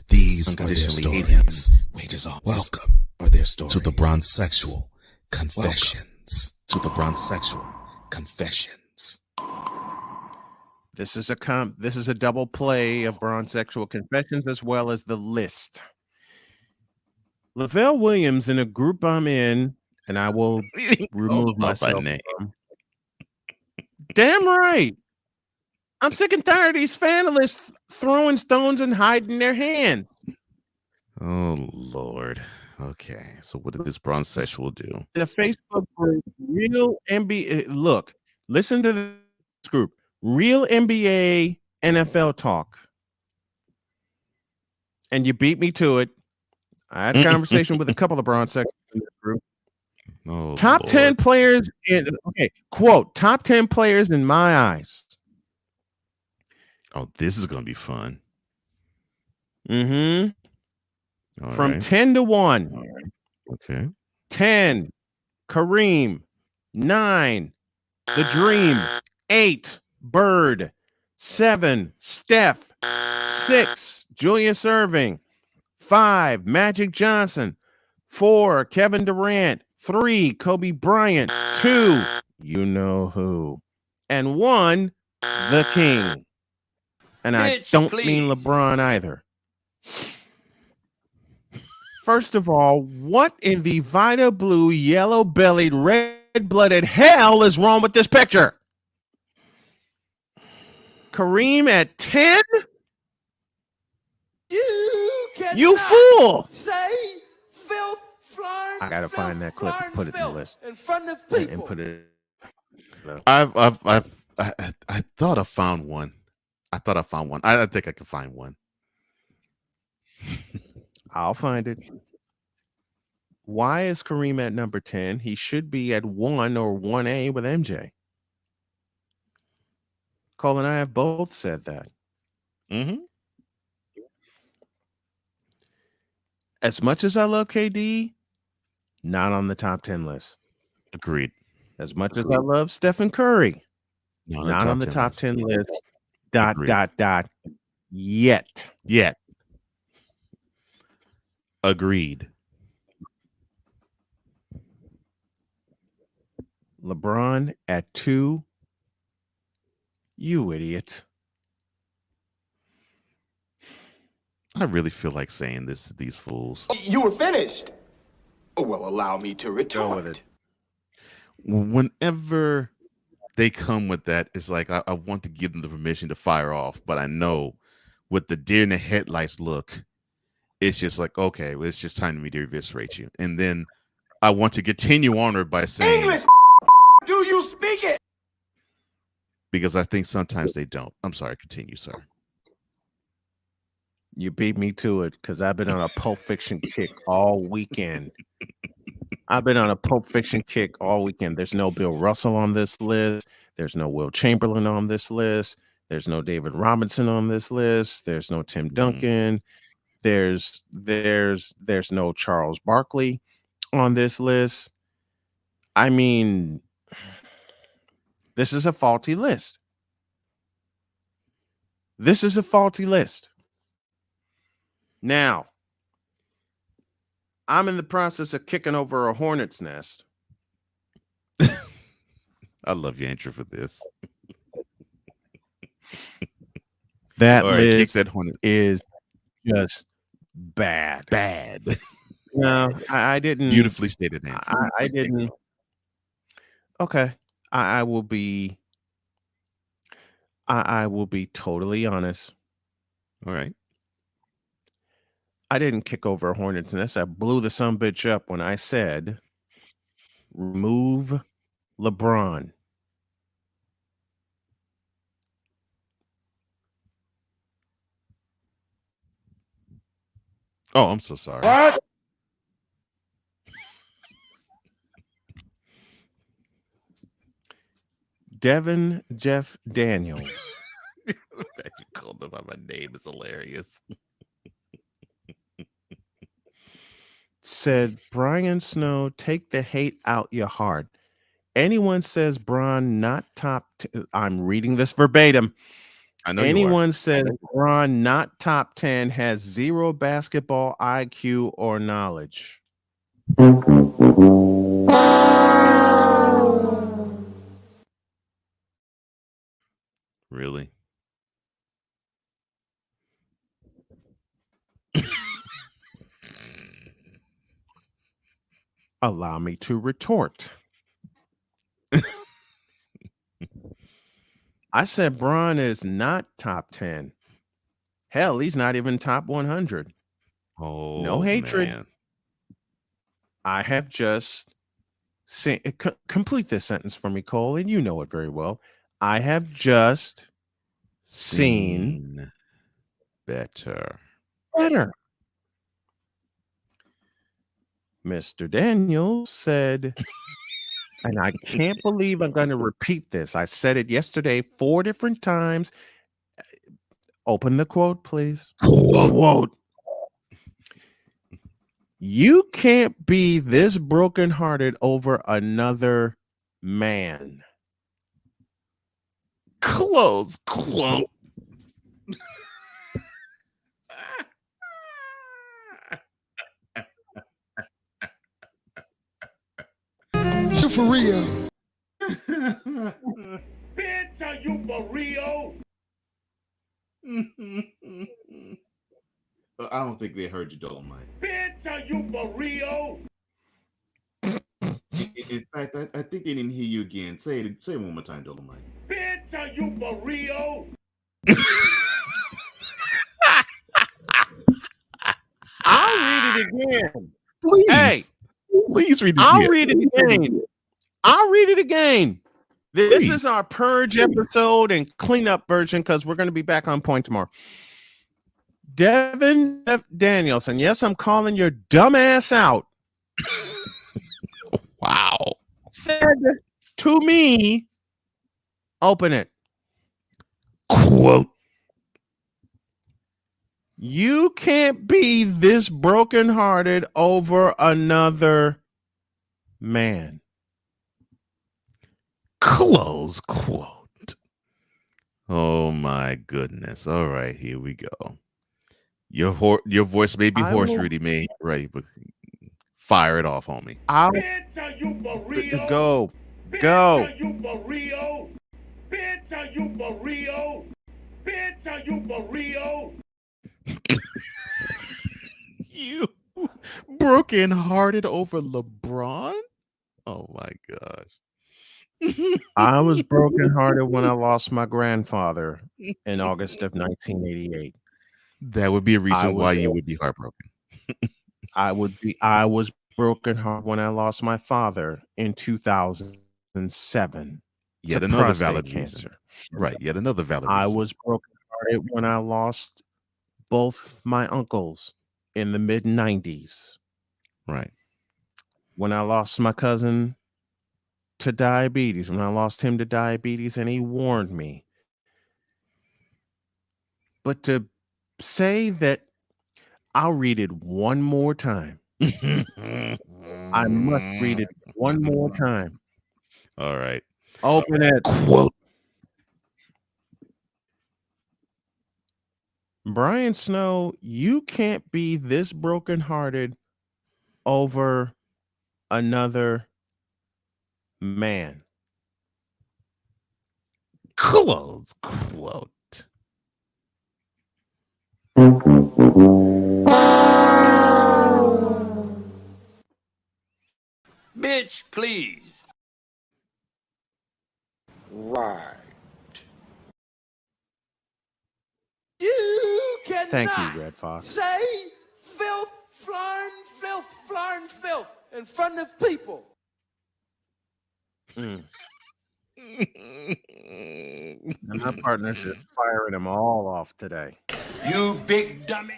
These unconditionally hate him wages on. Welcome are their stories to the Bronzexual Confessions. To the Bronzexual Confessions. This is a double play of Braun's sexual confessions as well as the list. Lavelle Williams in a group I'm in, and I will remove myself from. Damn right. I'm sick and tired of these finalists throwing stones and hiding their hands. Oh, Lord. Okay. So what did this Braun sexual do? The Facebook group, Real NBA. Look, listen to this group. Real NBA NFL Talk. And you beat me to it. I had a conversation with a couple of Braun sexuals in this group. Oh, top Lord. 10 players quote, top 10 players in my eyes. Oh, this is going to be fun. Mm-hmm. From right. 10 to 1. Okay. 10, Kareem. 9, The Dream. 8, Bird. 7, Steph. 6, Julius Erving. 5, Magic Johnson. 4, Kevin Durant. 3, Kobe Bryant. 2, you know who. And 1, the King. And I don't mean LeBron either. First of all, what in the Vita Blue, yellow-bellied, red-blooded hell is wrong with this picture? Kareem at 10? You fool! Say filth, flying. I gotta find that clip and put it in the list. In front of people. And put it. I thought I found one. I think I can find one. I'll find it. Why is Kareem at number 10? He should be at 1 or 1A with MJ. Cole and I have both said that. Mm-hmm. As much as I love KD, not on the top 10 list. Agreed. As much as I love Stephen Curry, not on the top 10 list. Yet. Agreed. LeBron at 2. You idiot. I really feel like saying this to these fools. You were finished. Oh, well, allow me to retort. Go with it. Whenever they come with that, it's like I want to give them the permission to fire off, but I know with the deer in the headlights look, it's just like, okay, well, it's just time for me to eviscerate you. And then I want to continue on by saying, English, do you speak it? Because I think sometimes they don't. I'm sorry, continue, sir. You beat me to it because I've been on a Pulp Fiction kick all weekend. There's no Bill Russell on this list. There's no Will Chamberlain on this list. There's no David Robinson on this list. There's no Tim Duncan. There's no Charles Barkley on this list. I mean, this is a faulty list. Now, I'm in the process of kicking over a hornet's nest. I love your intro for this. That right, list that hornet. Is just bad. No, I didn't. Beautifully stated. I didn't. Okay, I will be. I will be totally honest. All right. I didn't kick over a hornet's nest. I blew the sumbitch up when I said, remove LeBron. Oh, I'm so sorry. What? Devin Jeff Daniels. The fact you called him by my name is hilarious. Said, Brian Snow, take the hate out your heart. Anyone says Bron not top, I'm reading this verbatim. I know anyone says Bron not top 10 has zero basketball IQ or knowledge. Really? Allow me to retort. I said Braun is not top 10. Hell, he's not even top 100. Oh, No hatred. man. I have just seen. Complete this sentence for me, Cole, and you know it very well. I have just seen better. Mr. Daniels said, and I can't believe I'm going to repeat this. I said it yesterday 4 different times. Open the quote, please. Quote. You can't be this brokenhearted over another man. Close quote. You for real? Bitch, are you for real? I don't think they heard you, Dolomite. Bitch, are you for real? In fact, I think they didn't hear you again. Say it one more time, Dolomite. Bitch, are you for real? I'll read it again. Please. Hey, please read it I'll again. read it again. I'll read it again. This Please. is our purge episode and cleanup version because we're going to be back on point tomorrow. Devin F. Danielson. Yes, I'm calling your dumb ass out. Wow. Said to me, open it. Quote. You can't be this brokenhearted over another man. Close quote. Oh my goodness. All right, here we go. Your voice may be hoarse, Rudy May. Right, but fire it off, homie. Bitch, are you for real? Go. Bitch, Go. are you for real? Bitch, are you for real? Bitch, are you for real? You broken hearted over LeBron? Oh my gosh. I was brokenhearted when I lost my grandfather in August of 1988. That would be a reason why you would be heartbroken. I was brokenhearted when I lost my father in 2007. Yet another valid cancer. Right. Yet another valid reason. I was brokenhearted when I lost both my uncles in the mid 90s. Right. When I lost my cousin to diabetes, when I lost him to diabetes, and he warned me. But to say that, I'll read it one more time. I must read it one more time. All right. Open it. Quote. Brian Snow, you can't be this brokenhearted over another man. Close quote. Bitch, please. Right. You cannot Thank you, Red Fox. say filth, flying filth in front of people. And my partner's just firing them all off today. You big dummy.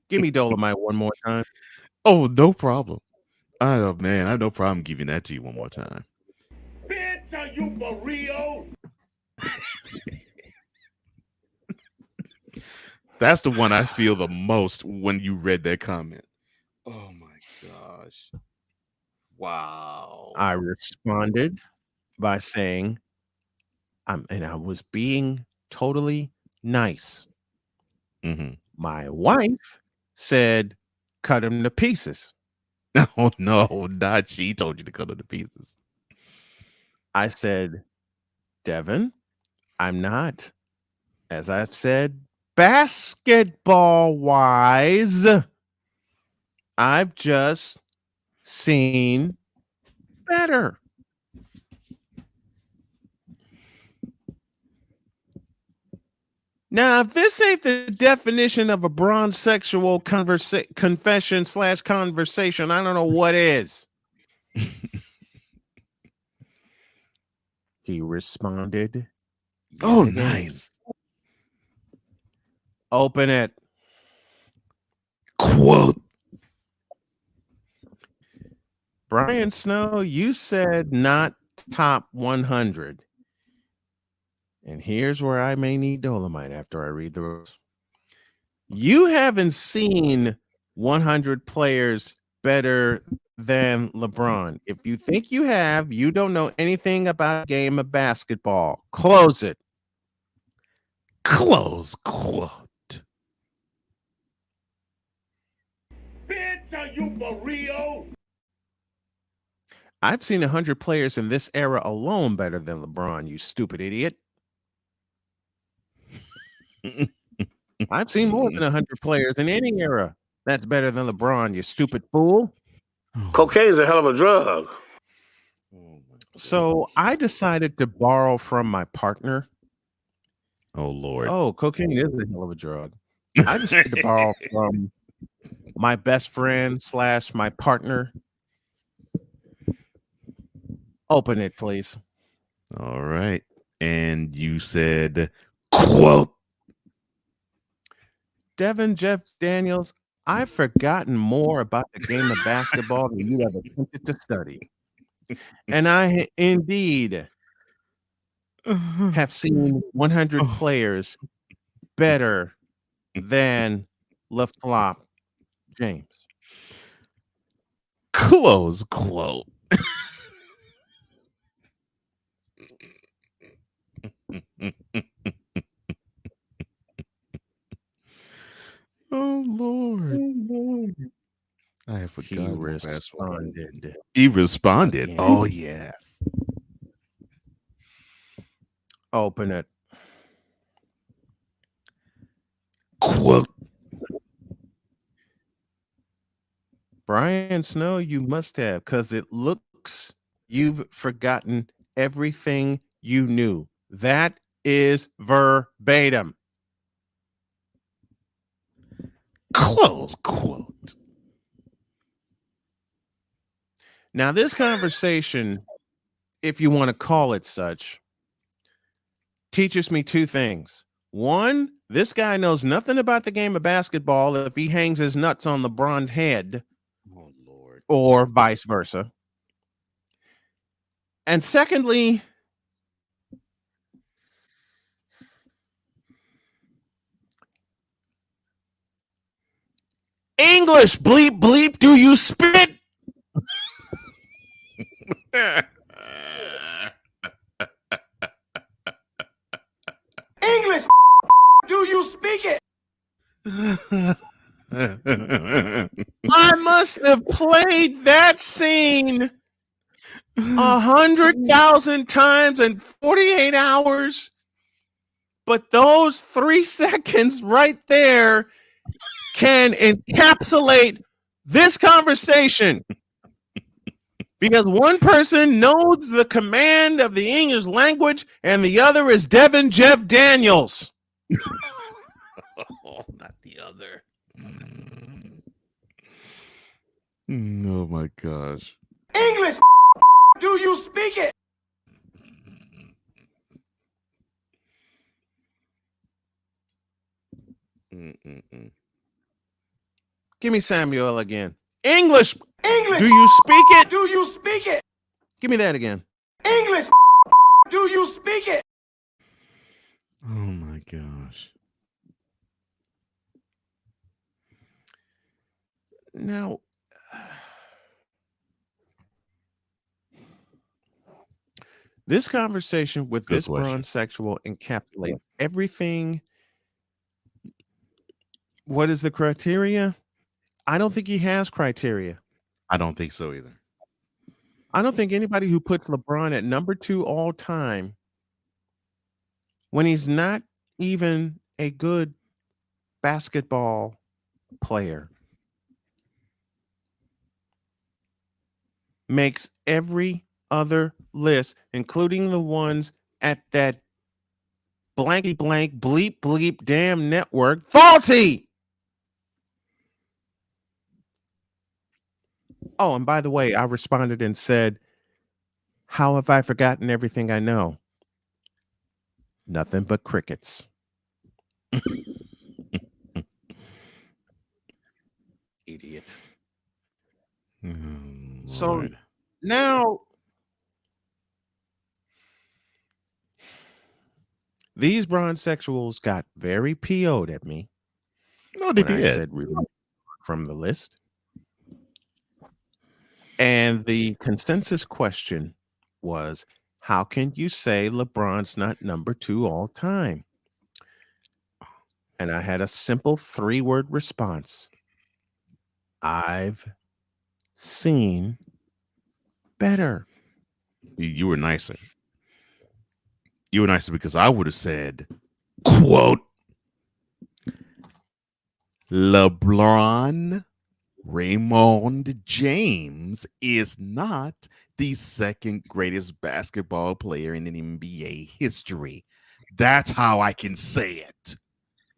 Give me Dolomite one more time. Oh, no problem. Oh man, I have no problem giving that to you one more time. Bitch, are you for real? That's the one I feel the most when you read that comment. Oh my gosh. Wow. I responded by saying, and I was being totally nice. Mm-hmm. My wife said, cut him to pieces. Oh no, not she told you to cut him to pieces. I said, Devin, I'm not, as I've said, basketball wise, I've just seen better. Now, if this ain't the definition of a bronze sexual confession / conversation, I don't know what is. He responded. Oh, again. nice. Open it. Quote. Brian Snow, you said not top 100. And here's where I may need Dolomite after I read the rules. You haven't seen 100 players better than LeBron. If you think you have, you don't know anything about the game of basketball. Close it. Close quote. Bitch, are you for real? I've seen 100 players in this era alone better than LeBron, you stupid idiot. I've seen more than 100 players in any era that's better than LeBron, you stupid fool. Cocaine's a hell of a drug. So I decided to borrow from my partner. Oh, Lord. Oh, cocaine is a hell of a drug. I decided to borrow from my best friend / my partner. Open it, please. All right. And you said, quote. Devin Jeff Daniels, I've forgotten more about the game of basketball than you ever attempted to study. And I indeed have seen 100 players better than LaFlop James. Close quote. Oh, Lord. I have forgotten. He responded. He responded. Again. Oh, yes. Open it. Quote. Brian Snow, you must have, because it looks you've forgotten everything you knew. That is verbatim. Close quote. Now, this conversation, if you want to call it such, teaches me two things. One, this guy knows nothing about the game of basketball if he hangs his nuts on LeBron's head. Oh, Lord. Or vice versa. And secondly, English, bleep, bleep, do you spit? English, do you speak it? I must have played that scene 100,000 times in 48 hours. But those 3 seconds right there can encapsulate this conversation. Because one person knows the command of the English language and the other is Devin Jeff Daniels. Oh, not the other. Oh, my gosh. English, do you speak it? Give me Samuel again. English, English, do you speak it? do you speak it? Give me that again. English, do you speak it? Oh, my gosh. Now, this conversation with Good this question. bronze sexual encapsulates everything. What is the criteria? I don't think he has criteria. I don't think so either. I don't think anybody who puts LeBron at number 2 all time when he's not even a good basketball player. makes every other list, including the ones at that blanky blank bleep bleep damn network, faulty. Oh, and by the way, I responded and said, how have I forgotten everything I know? Nothing but crickets. Idiot. So Lord. now these bronzexuals got very PO'd at me No, they when I did. said remove from the list. And the consensus question was, how can you say LeBron's not number 2 all time? And I had a simple 3-word response. I've seen better. You were nicer. You were nicer because I would have said, quote, LeBron Raymond James is not the second greatest basketball player in NBA history. That's how I can say it.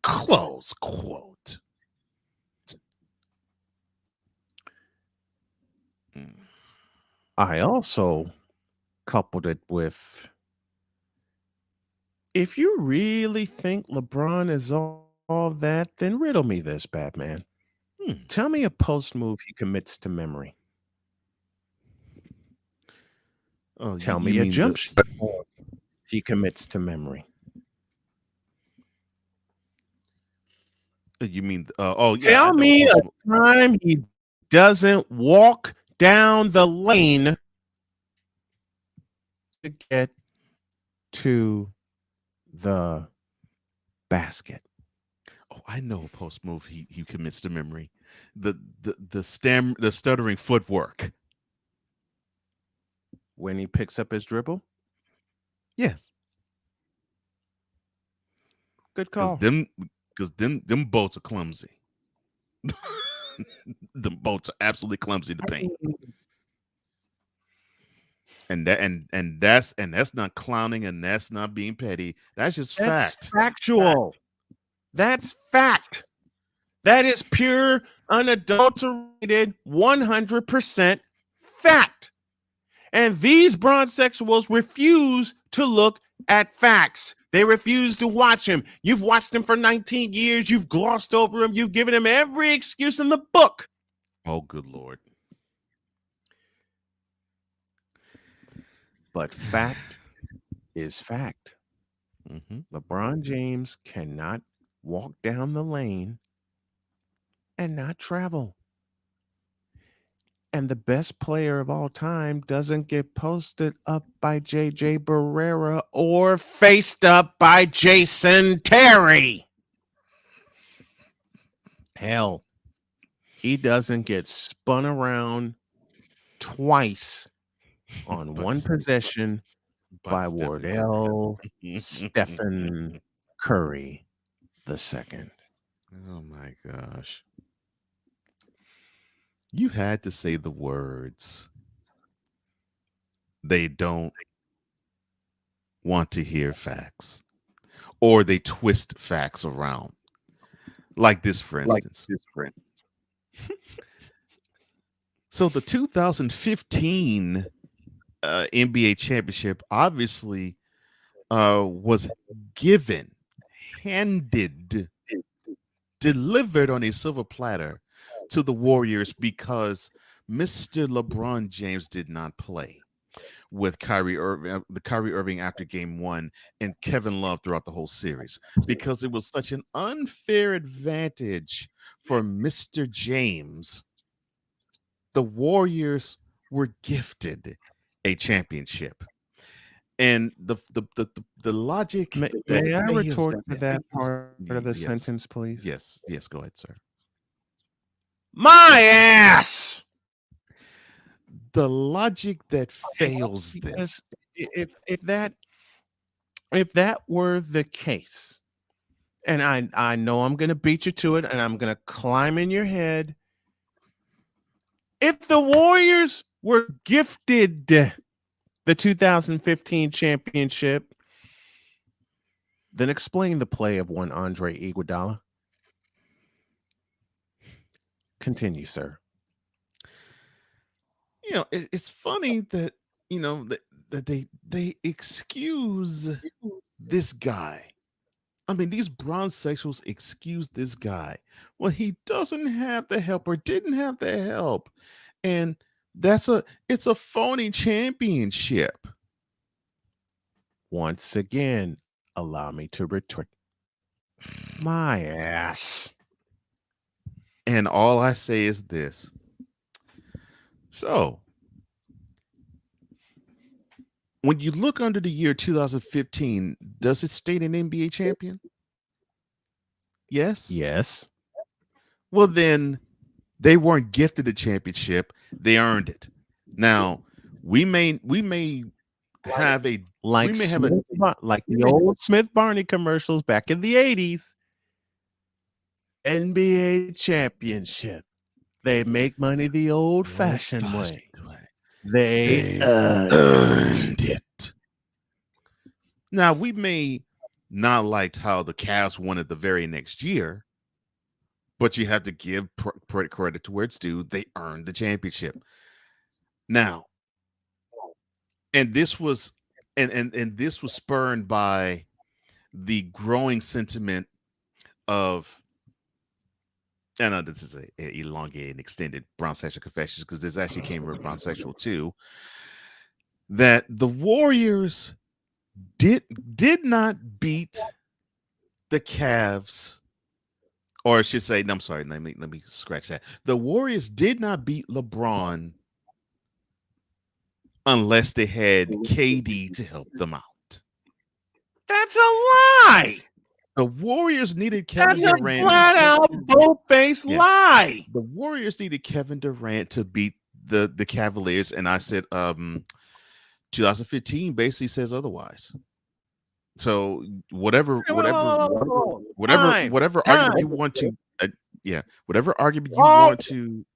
Close quote. I also coupled it with, if you really think LeBron is all that, then riddle me this, Batman. Tell me a post move he commits to memory. Oh, Tell me a jump shot he commits to memory. You mean yeah? Tell me a time he doesn't walk down the lane to get to the basket. Oh, I know a post move he commits to memory. The stuttering footwork. When he picks up his dribble? Yes. Good call. Because them bolts are clumsy. The bolts are absolutely clumsy to paint. And that's not clowning, and that's not being petty. That's just fact. Factual. That's fact. That is pure, unadulterated, 100% fact. And these bronzexuals refuse to look at facts. They refuse to watch him. You've watched him for 19 years. You've glossed over him. You've given him every excuse in the book. Oh, good Lord. But fact is fact. LeBron James cannot walk down the lane and not travel. And the best player of all time doesn't get posted up by JJ Barrera or faced up by Jason Terry. Hell, he doesn't get spun around twice on one possession by Wardell Stephen Curry II. Oh my gosh. You had to say the words. They don't want to hear facts, or they twist facts around. Like this, for instance. So the 2015 NBA championship obviously was handed, delivered on a silver platter to the Warriors because Mr. LeBron James did not play with Kyrie Irving after game 1 and Kevin Love throughout the whole series, because it was such an unfair advantage for Mr. James. The Warriors were gifted a championship. And the logic May I retort to that part of the sentence, please? Yes, go ahead, sir. My ass. The logic that fails this. If that were the case, and I know I'm going to beat you to it, and I'm going to climb in your head. If the Warriors were gifted the 2015 championship, then explain the play of one Andre Iguodala. Continue, sir. It's funny that that they excuse this guy. I mean, these bronze sexuals excuse this guy. Well, he doesn't have the help or didn't have the help, and it's a phony championship. Once again, allow me to retort. My ass. And all I say is this. So, when you look under the year 2015, does it state an NBA champion? Yes. Yes. Well, then they weren't gifted a championship; they earned it. Now, we may have a like we may have Smith, like the old Smith Barney commercials back in the 80s. NBA championship. They make money the old-fashioned way. They earned it. Now, we may not like how the Cavs won it the very next year, but you have to give credit to where it's due. They earned the championship. Now, and this was this was spurred by the growing sentiment of, I know this is a elongated and extended brown sexual confessions because this actually came from brown sexual too, that the Warriors did not beat the Cavs, or I should say, no, I'm sorry, let me scratch that. The Warriors did not beat LeBron unless they had KD to help them out. That's a lie. The Warriors needed Kevin That's Durant. A flat out bold-faced lie. The Warriors needed Kevin Durant to beat the Cavaliers, and I said 2015 basically says otherwise. So whatever argument you want to, whatever argument you want to,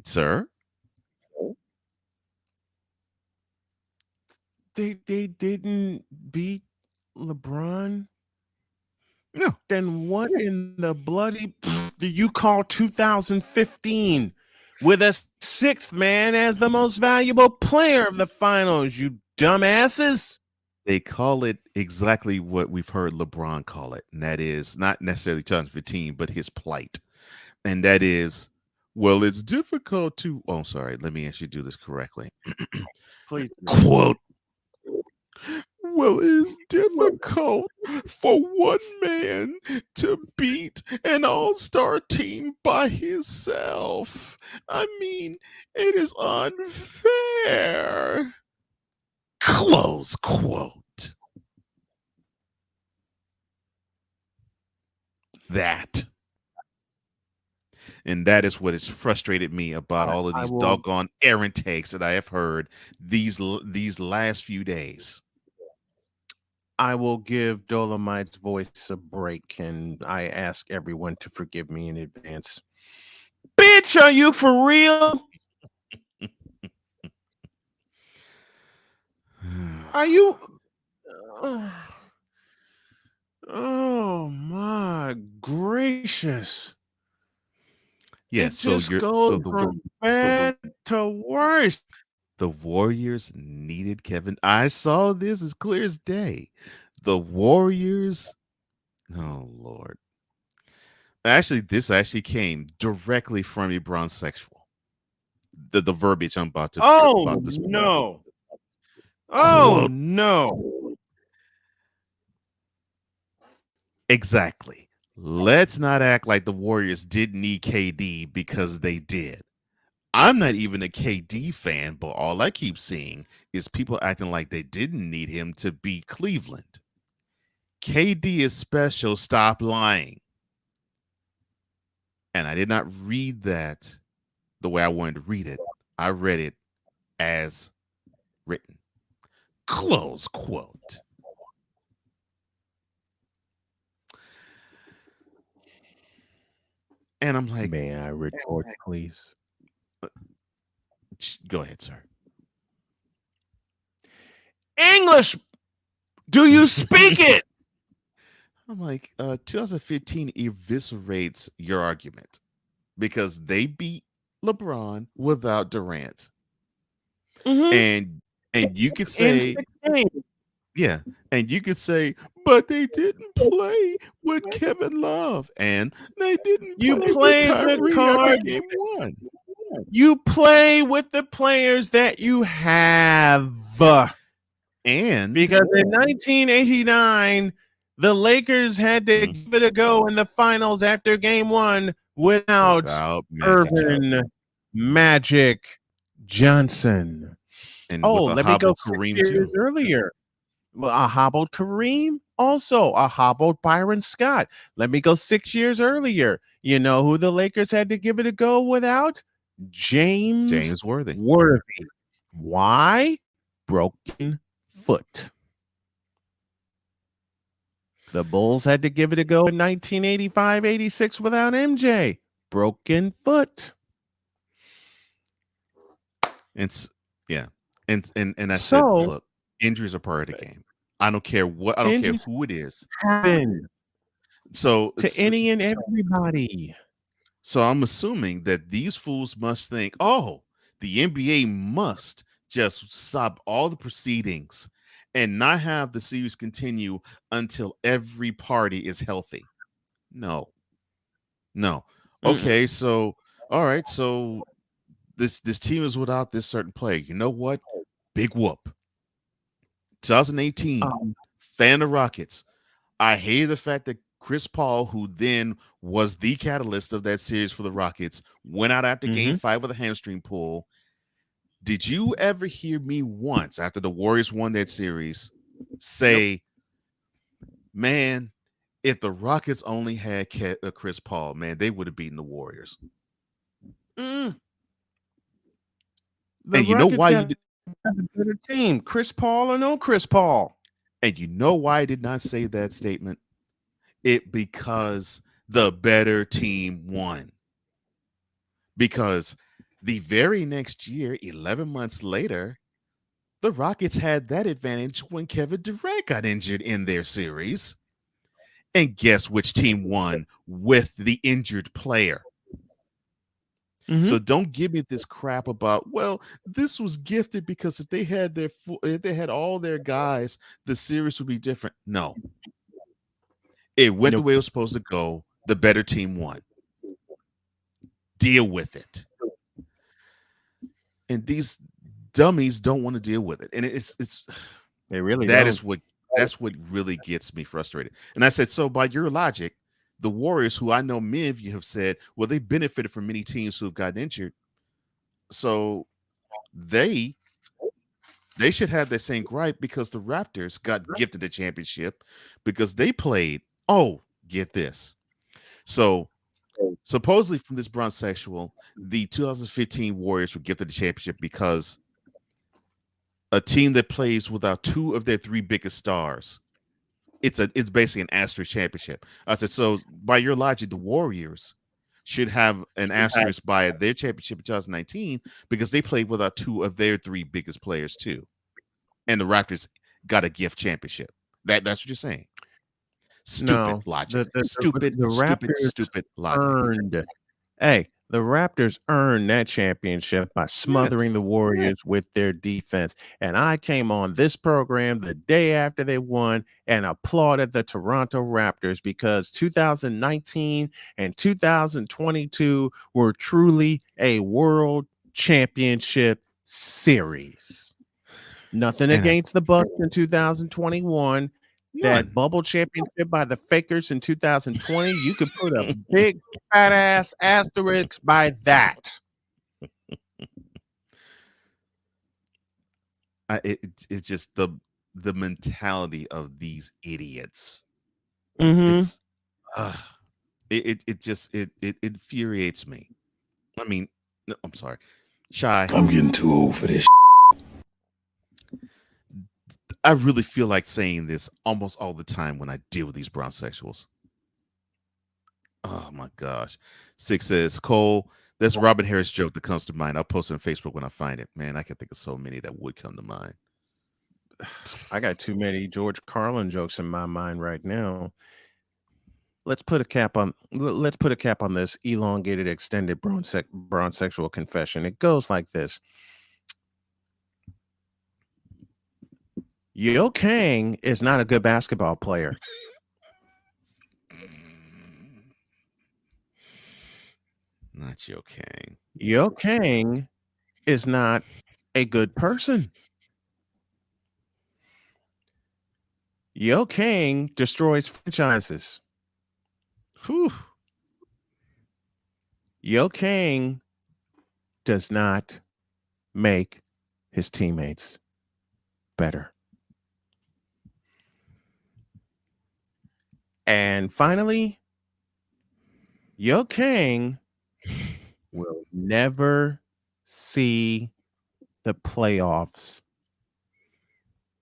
sir. They didn't beat LeBron? No. Then what in the bloody do you call 2015 with a sixth man as the most valuable player of the finals, you dumbasses? They call it exactly what we've heard LeBron call it, and that is not necessarily 2015, but his plight. And that is, well, it's difficult to, oh, sorry, let me actually do this correctly. Please. Quote, well, it's difficult for one man to beat an all-star team by himself. I mean, it is unfair. Close quote. That. And that is what has frustrated me about all of these doggone errant takes that I have heard these last few days. I will give Dolomite's voice a break, and I ask everyone to forgive me in advance. Bitch, are you for real? Are you? Oh my gracious! Yes, so you're from bad to worse. The Warriors needed Kevin. I saw this as clear as day. The Warriors. Oh Lord! Actually, this actually came directly from a brown sexual. The verbiage I'm about to. Oh no! Oh no! Exactly. Let's not act like the Warriors didn't need KD because they did. I'm not even a KD fan, but all I keep seeing is people acting like they didn't need him to beat Cleveland. KD is special. Stop lying. And I did not read that the way I wanted to read it. I read it as written. Close quote. And I'm like, May I retort, please? go ahead, sir. English, do you speak it? I'm like, 2015 eviscerates your argument because they beat LeBron without Durant. Mm-hmm. And you could In say, 16. yeah, and you could say, but they didn't play with Kevin Love, and they didn't You play with play the Kyrie after card. game one. You play with the players that you have. And Because in 1989, the Lakers had to give it a go in the finals after game one without Irvin Magic Johnson. And let me go 6 Kareem years too. earlier. Well, a hobbled Kareem, also a hobbled Byron Scott. Let me go 6 years earlier. You know who the Lakers had to give it a go without? James Worthy. Why? Broken foot. The Bulls had to give it a go in 1985-86 without MJ. Broken foot. And yeah. And I said, look, injuries are part of the game. I don't care who it is. Happen So to any and everybody. So I'm assuming that these fools must think, oh, the NBA must just stop all the proceedings and not have the series continue until every party is healthy. No. Okay, so all right, so this team is without this certain player. You know what? Big whoop. 2018, fan of Rockets. I hate the fact that Chris Paul, who then was the catalyst of that series for the Rockets, went out after game 5 with a hamstring pull. Did you ever hear me once after the Warriors won that series say, man, if the Rockets only had Chris Paul, man, they would have beaten the Warriors? And you know why you did a better team, Chris Paul or no Chris Paul? And you know why I did not say that statement? Because the better team won. Because the very next year, 11 months later, the Rockets had that advantage when Kevin Durant got injured in their series. And guess which team won with the injured player? So don't give me this crap about, well, this was gifted because if they had all their guys, the series would be different. No. It went the way it was supposed to go. The better team won. Deal with it. And these dummies don't want to deal with it. And they really that's what really gets me frustrated. And I said, so by your logic, the Warriors, who I know many of you have said, well, they benefited from many teams who have gotten injured. So they should have that same gripe because the Raptors got gifted a championship because they played. Oh, get this. So supposedly from this brandsexual, the 2015 Warriors were gifted the championship because a team that plays without 2 of their 3 biggest stars, it's basically an asterisk championship. I said, so by your logic, the Warriors should have an asterisk by their championship in 2019 because they played without 2 of their 3 biggest players too. And the Raptors got a gift championship. That's what you're saying. Stupid logic. Stupid logic. The Raptors earned that championship by smothering the Warriors with their defense. And I came on this program the day after they won and applauded the Toronto Raptors because 2019 and 2022 were truly a world championship series. Nothing against the Bucks in 2021. That bubble championship by the Fakers in 2020, you could put a big fat ass asterisk by that. It's just the mentality of these idiots. It's it infuriates me. I mean, no, I'm sorry, Shy. I'm getting too old for this. I really feel like saying this almost all the time when I deal with these brandsexuals. Oh my gosh. 6 says, Cole, that's a Robert Harris joke that comes to mind. I'll post it on Facebook when I find it. Man, I can think of so many that would come to mind. I got too many George Carlin jokes in my mind right now. Let's put a cap on this elongated extended bronzexual confession. It goes like this. Yo Kang is not a good basketball player. Not Yo Kang. Yo Kang is not a good person. Yo Kang destroys franchises. Whew. Yo Kang does not make his teammates better. And finally, Yo Kang will never see the playoffs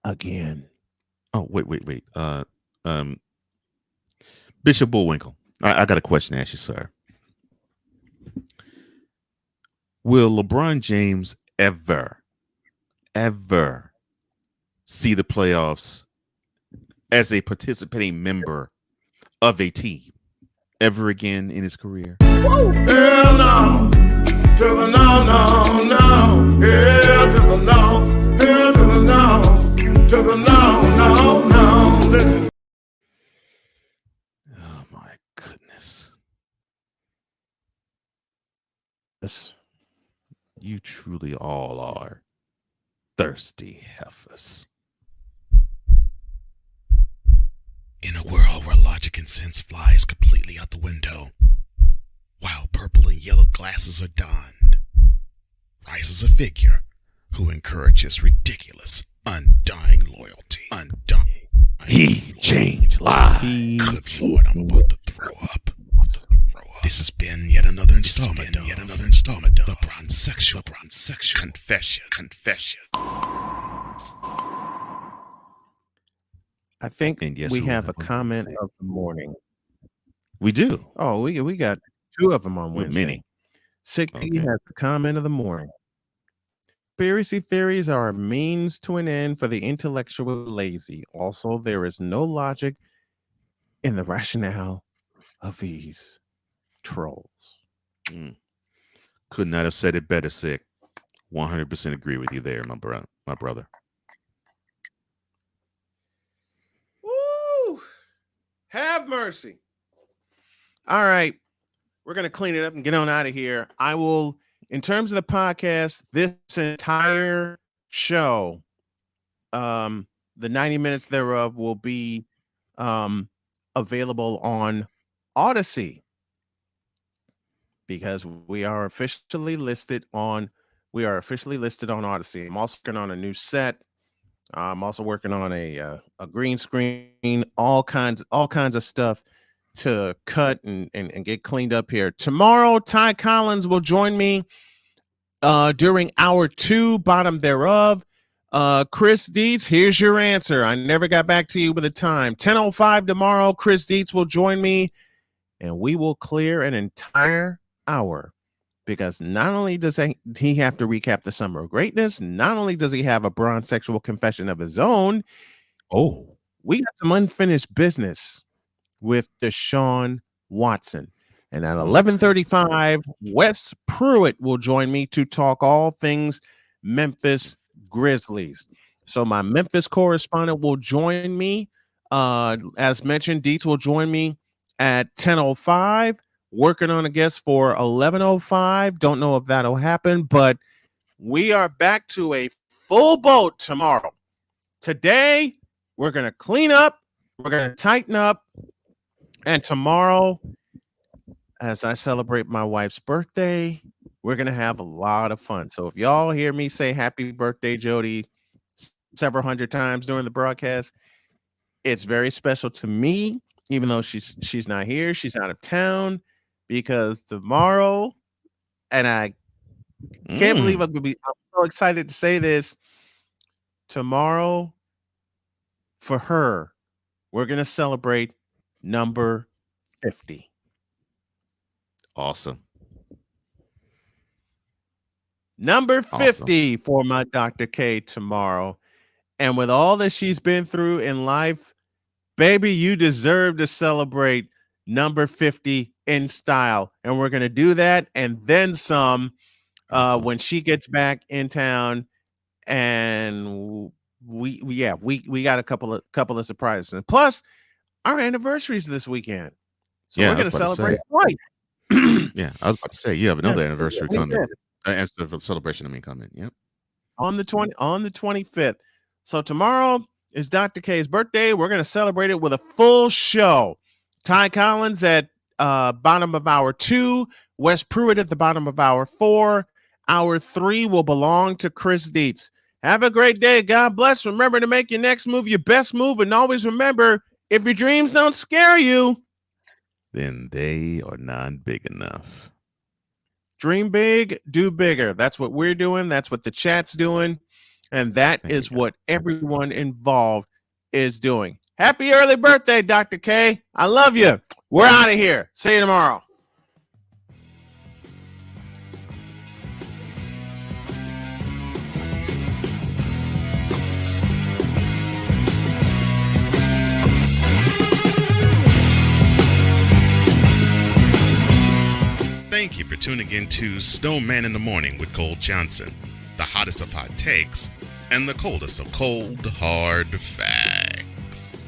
again. Oh, wait. Bishop Bullwinkle, I got a question to ask you, sir. Will LeBron James ever see the playoffs as a participating member of a team ever again in his career? Hell no. To the no, no, no. Hell to the no. Hell to the no. To the no, no, no. Listen. Oh my goodness. Yes. You truly all are thirsty heifers. In a world where logic and sense flies completely out the window, while purple and yellow glasses are donned, rises a figure who encourages ridiculous, undying loyalty. He changed lives. Good Lord, I'm about to throw up. This has been yet another installment of the Bronzexual Confession. I think And yes, we we have have a one comment Wednesday. of the morning. We do. Oh, we got two of them on With Wednesday. many. Sick Okay. P has the comment of the morning. Conspiracy theories are a means to an end for the intellectually lazy. Also, there is no logic in the rationale of these trolls. Could not have said it better, Sick. 100% agree with you there, my brother. Woo! Have mercy. All right. We're going to clean it up and get on out of here. I will, in terms of the podcast, this entire show, the 90 minutes thereof will be available on Odyssey because we are officially listed on Odyssey. I'm also working on a new set. I'm also working on a green screen, all kinds of stuff to cut and get cleaned up here. Tomorrow, Ty Collins will join me during hour 2, bottom thereof. Chris Dietz, here's your answer. I never got back to you with a time. 10:05 tomorrow, Chris Dietz will join me, and we will clear an entire hour. Because not only does he have to recap the Summer of Greatness, not only does he have a bronzexual confession of his own, we got some unfinished business with Deshaun Watson. And at 11:35, Wes Pruitt will join me to talk all things Memphis Grizzlies. So my Memphis correspondent will join me. As mentioned, Dietz will join me at 10:05. Working on a guest for 11:05. Don't know if that'll happen, but we are back to a full boat tomorrow. Today, we're going to clean up. We're going to tighten up. And tomorrow, as I celebrate my wife's birthday, we're going to have a lot of fun. So if y'all hear me say happy birthday, Jody, several hundred times during the broadcast, it's very special to me, even though she's not here. She's out of town. Because tomorrow, and I can't believe I'm so excited to say this. Tomorrow, for her, we're going to celebrate number 50. Awesome. Number 50 for my Dr. K tomorrow. And with all that she's been through in life, baby, you deserve to celebrate number 50 in style. And we're going to do that and then some when she gets back in town. And we got a couple of surprises. And plus, our anniversaries this weekend. So we're going to celebrate twice. Yeah, I was about to say, you have another anniversary coming. Celebration, coming. Yep. On the 25th. So tomorrow is Dr. K's birthday. We're going to celebrate it with a full show. Ty Collins at bottom of hour 2, Wes Pruitt at the bottom of hour 4. Hour 3 will belong to Chris Dietz. Have a great day. God bless. Remember to make your next move your best move. And always remember, if your dreams don't scare you, then they are not big enough. Dream big, do bigger. That's what we're doing. That's what the chat's doing. And that is what everyone involved is doing. Happy early birthday, Dr. K. I love you. We're out of here. See you tomorrow. Thank you for tuning in to Snowman in the Morning with Cole Johnson, the hottest of hot takes and the coldest of cold, hard facts.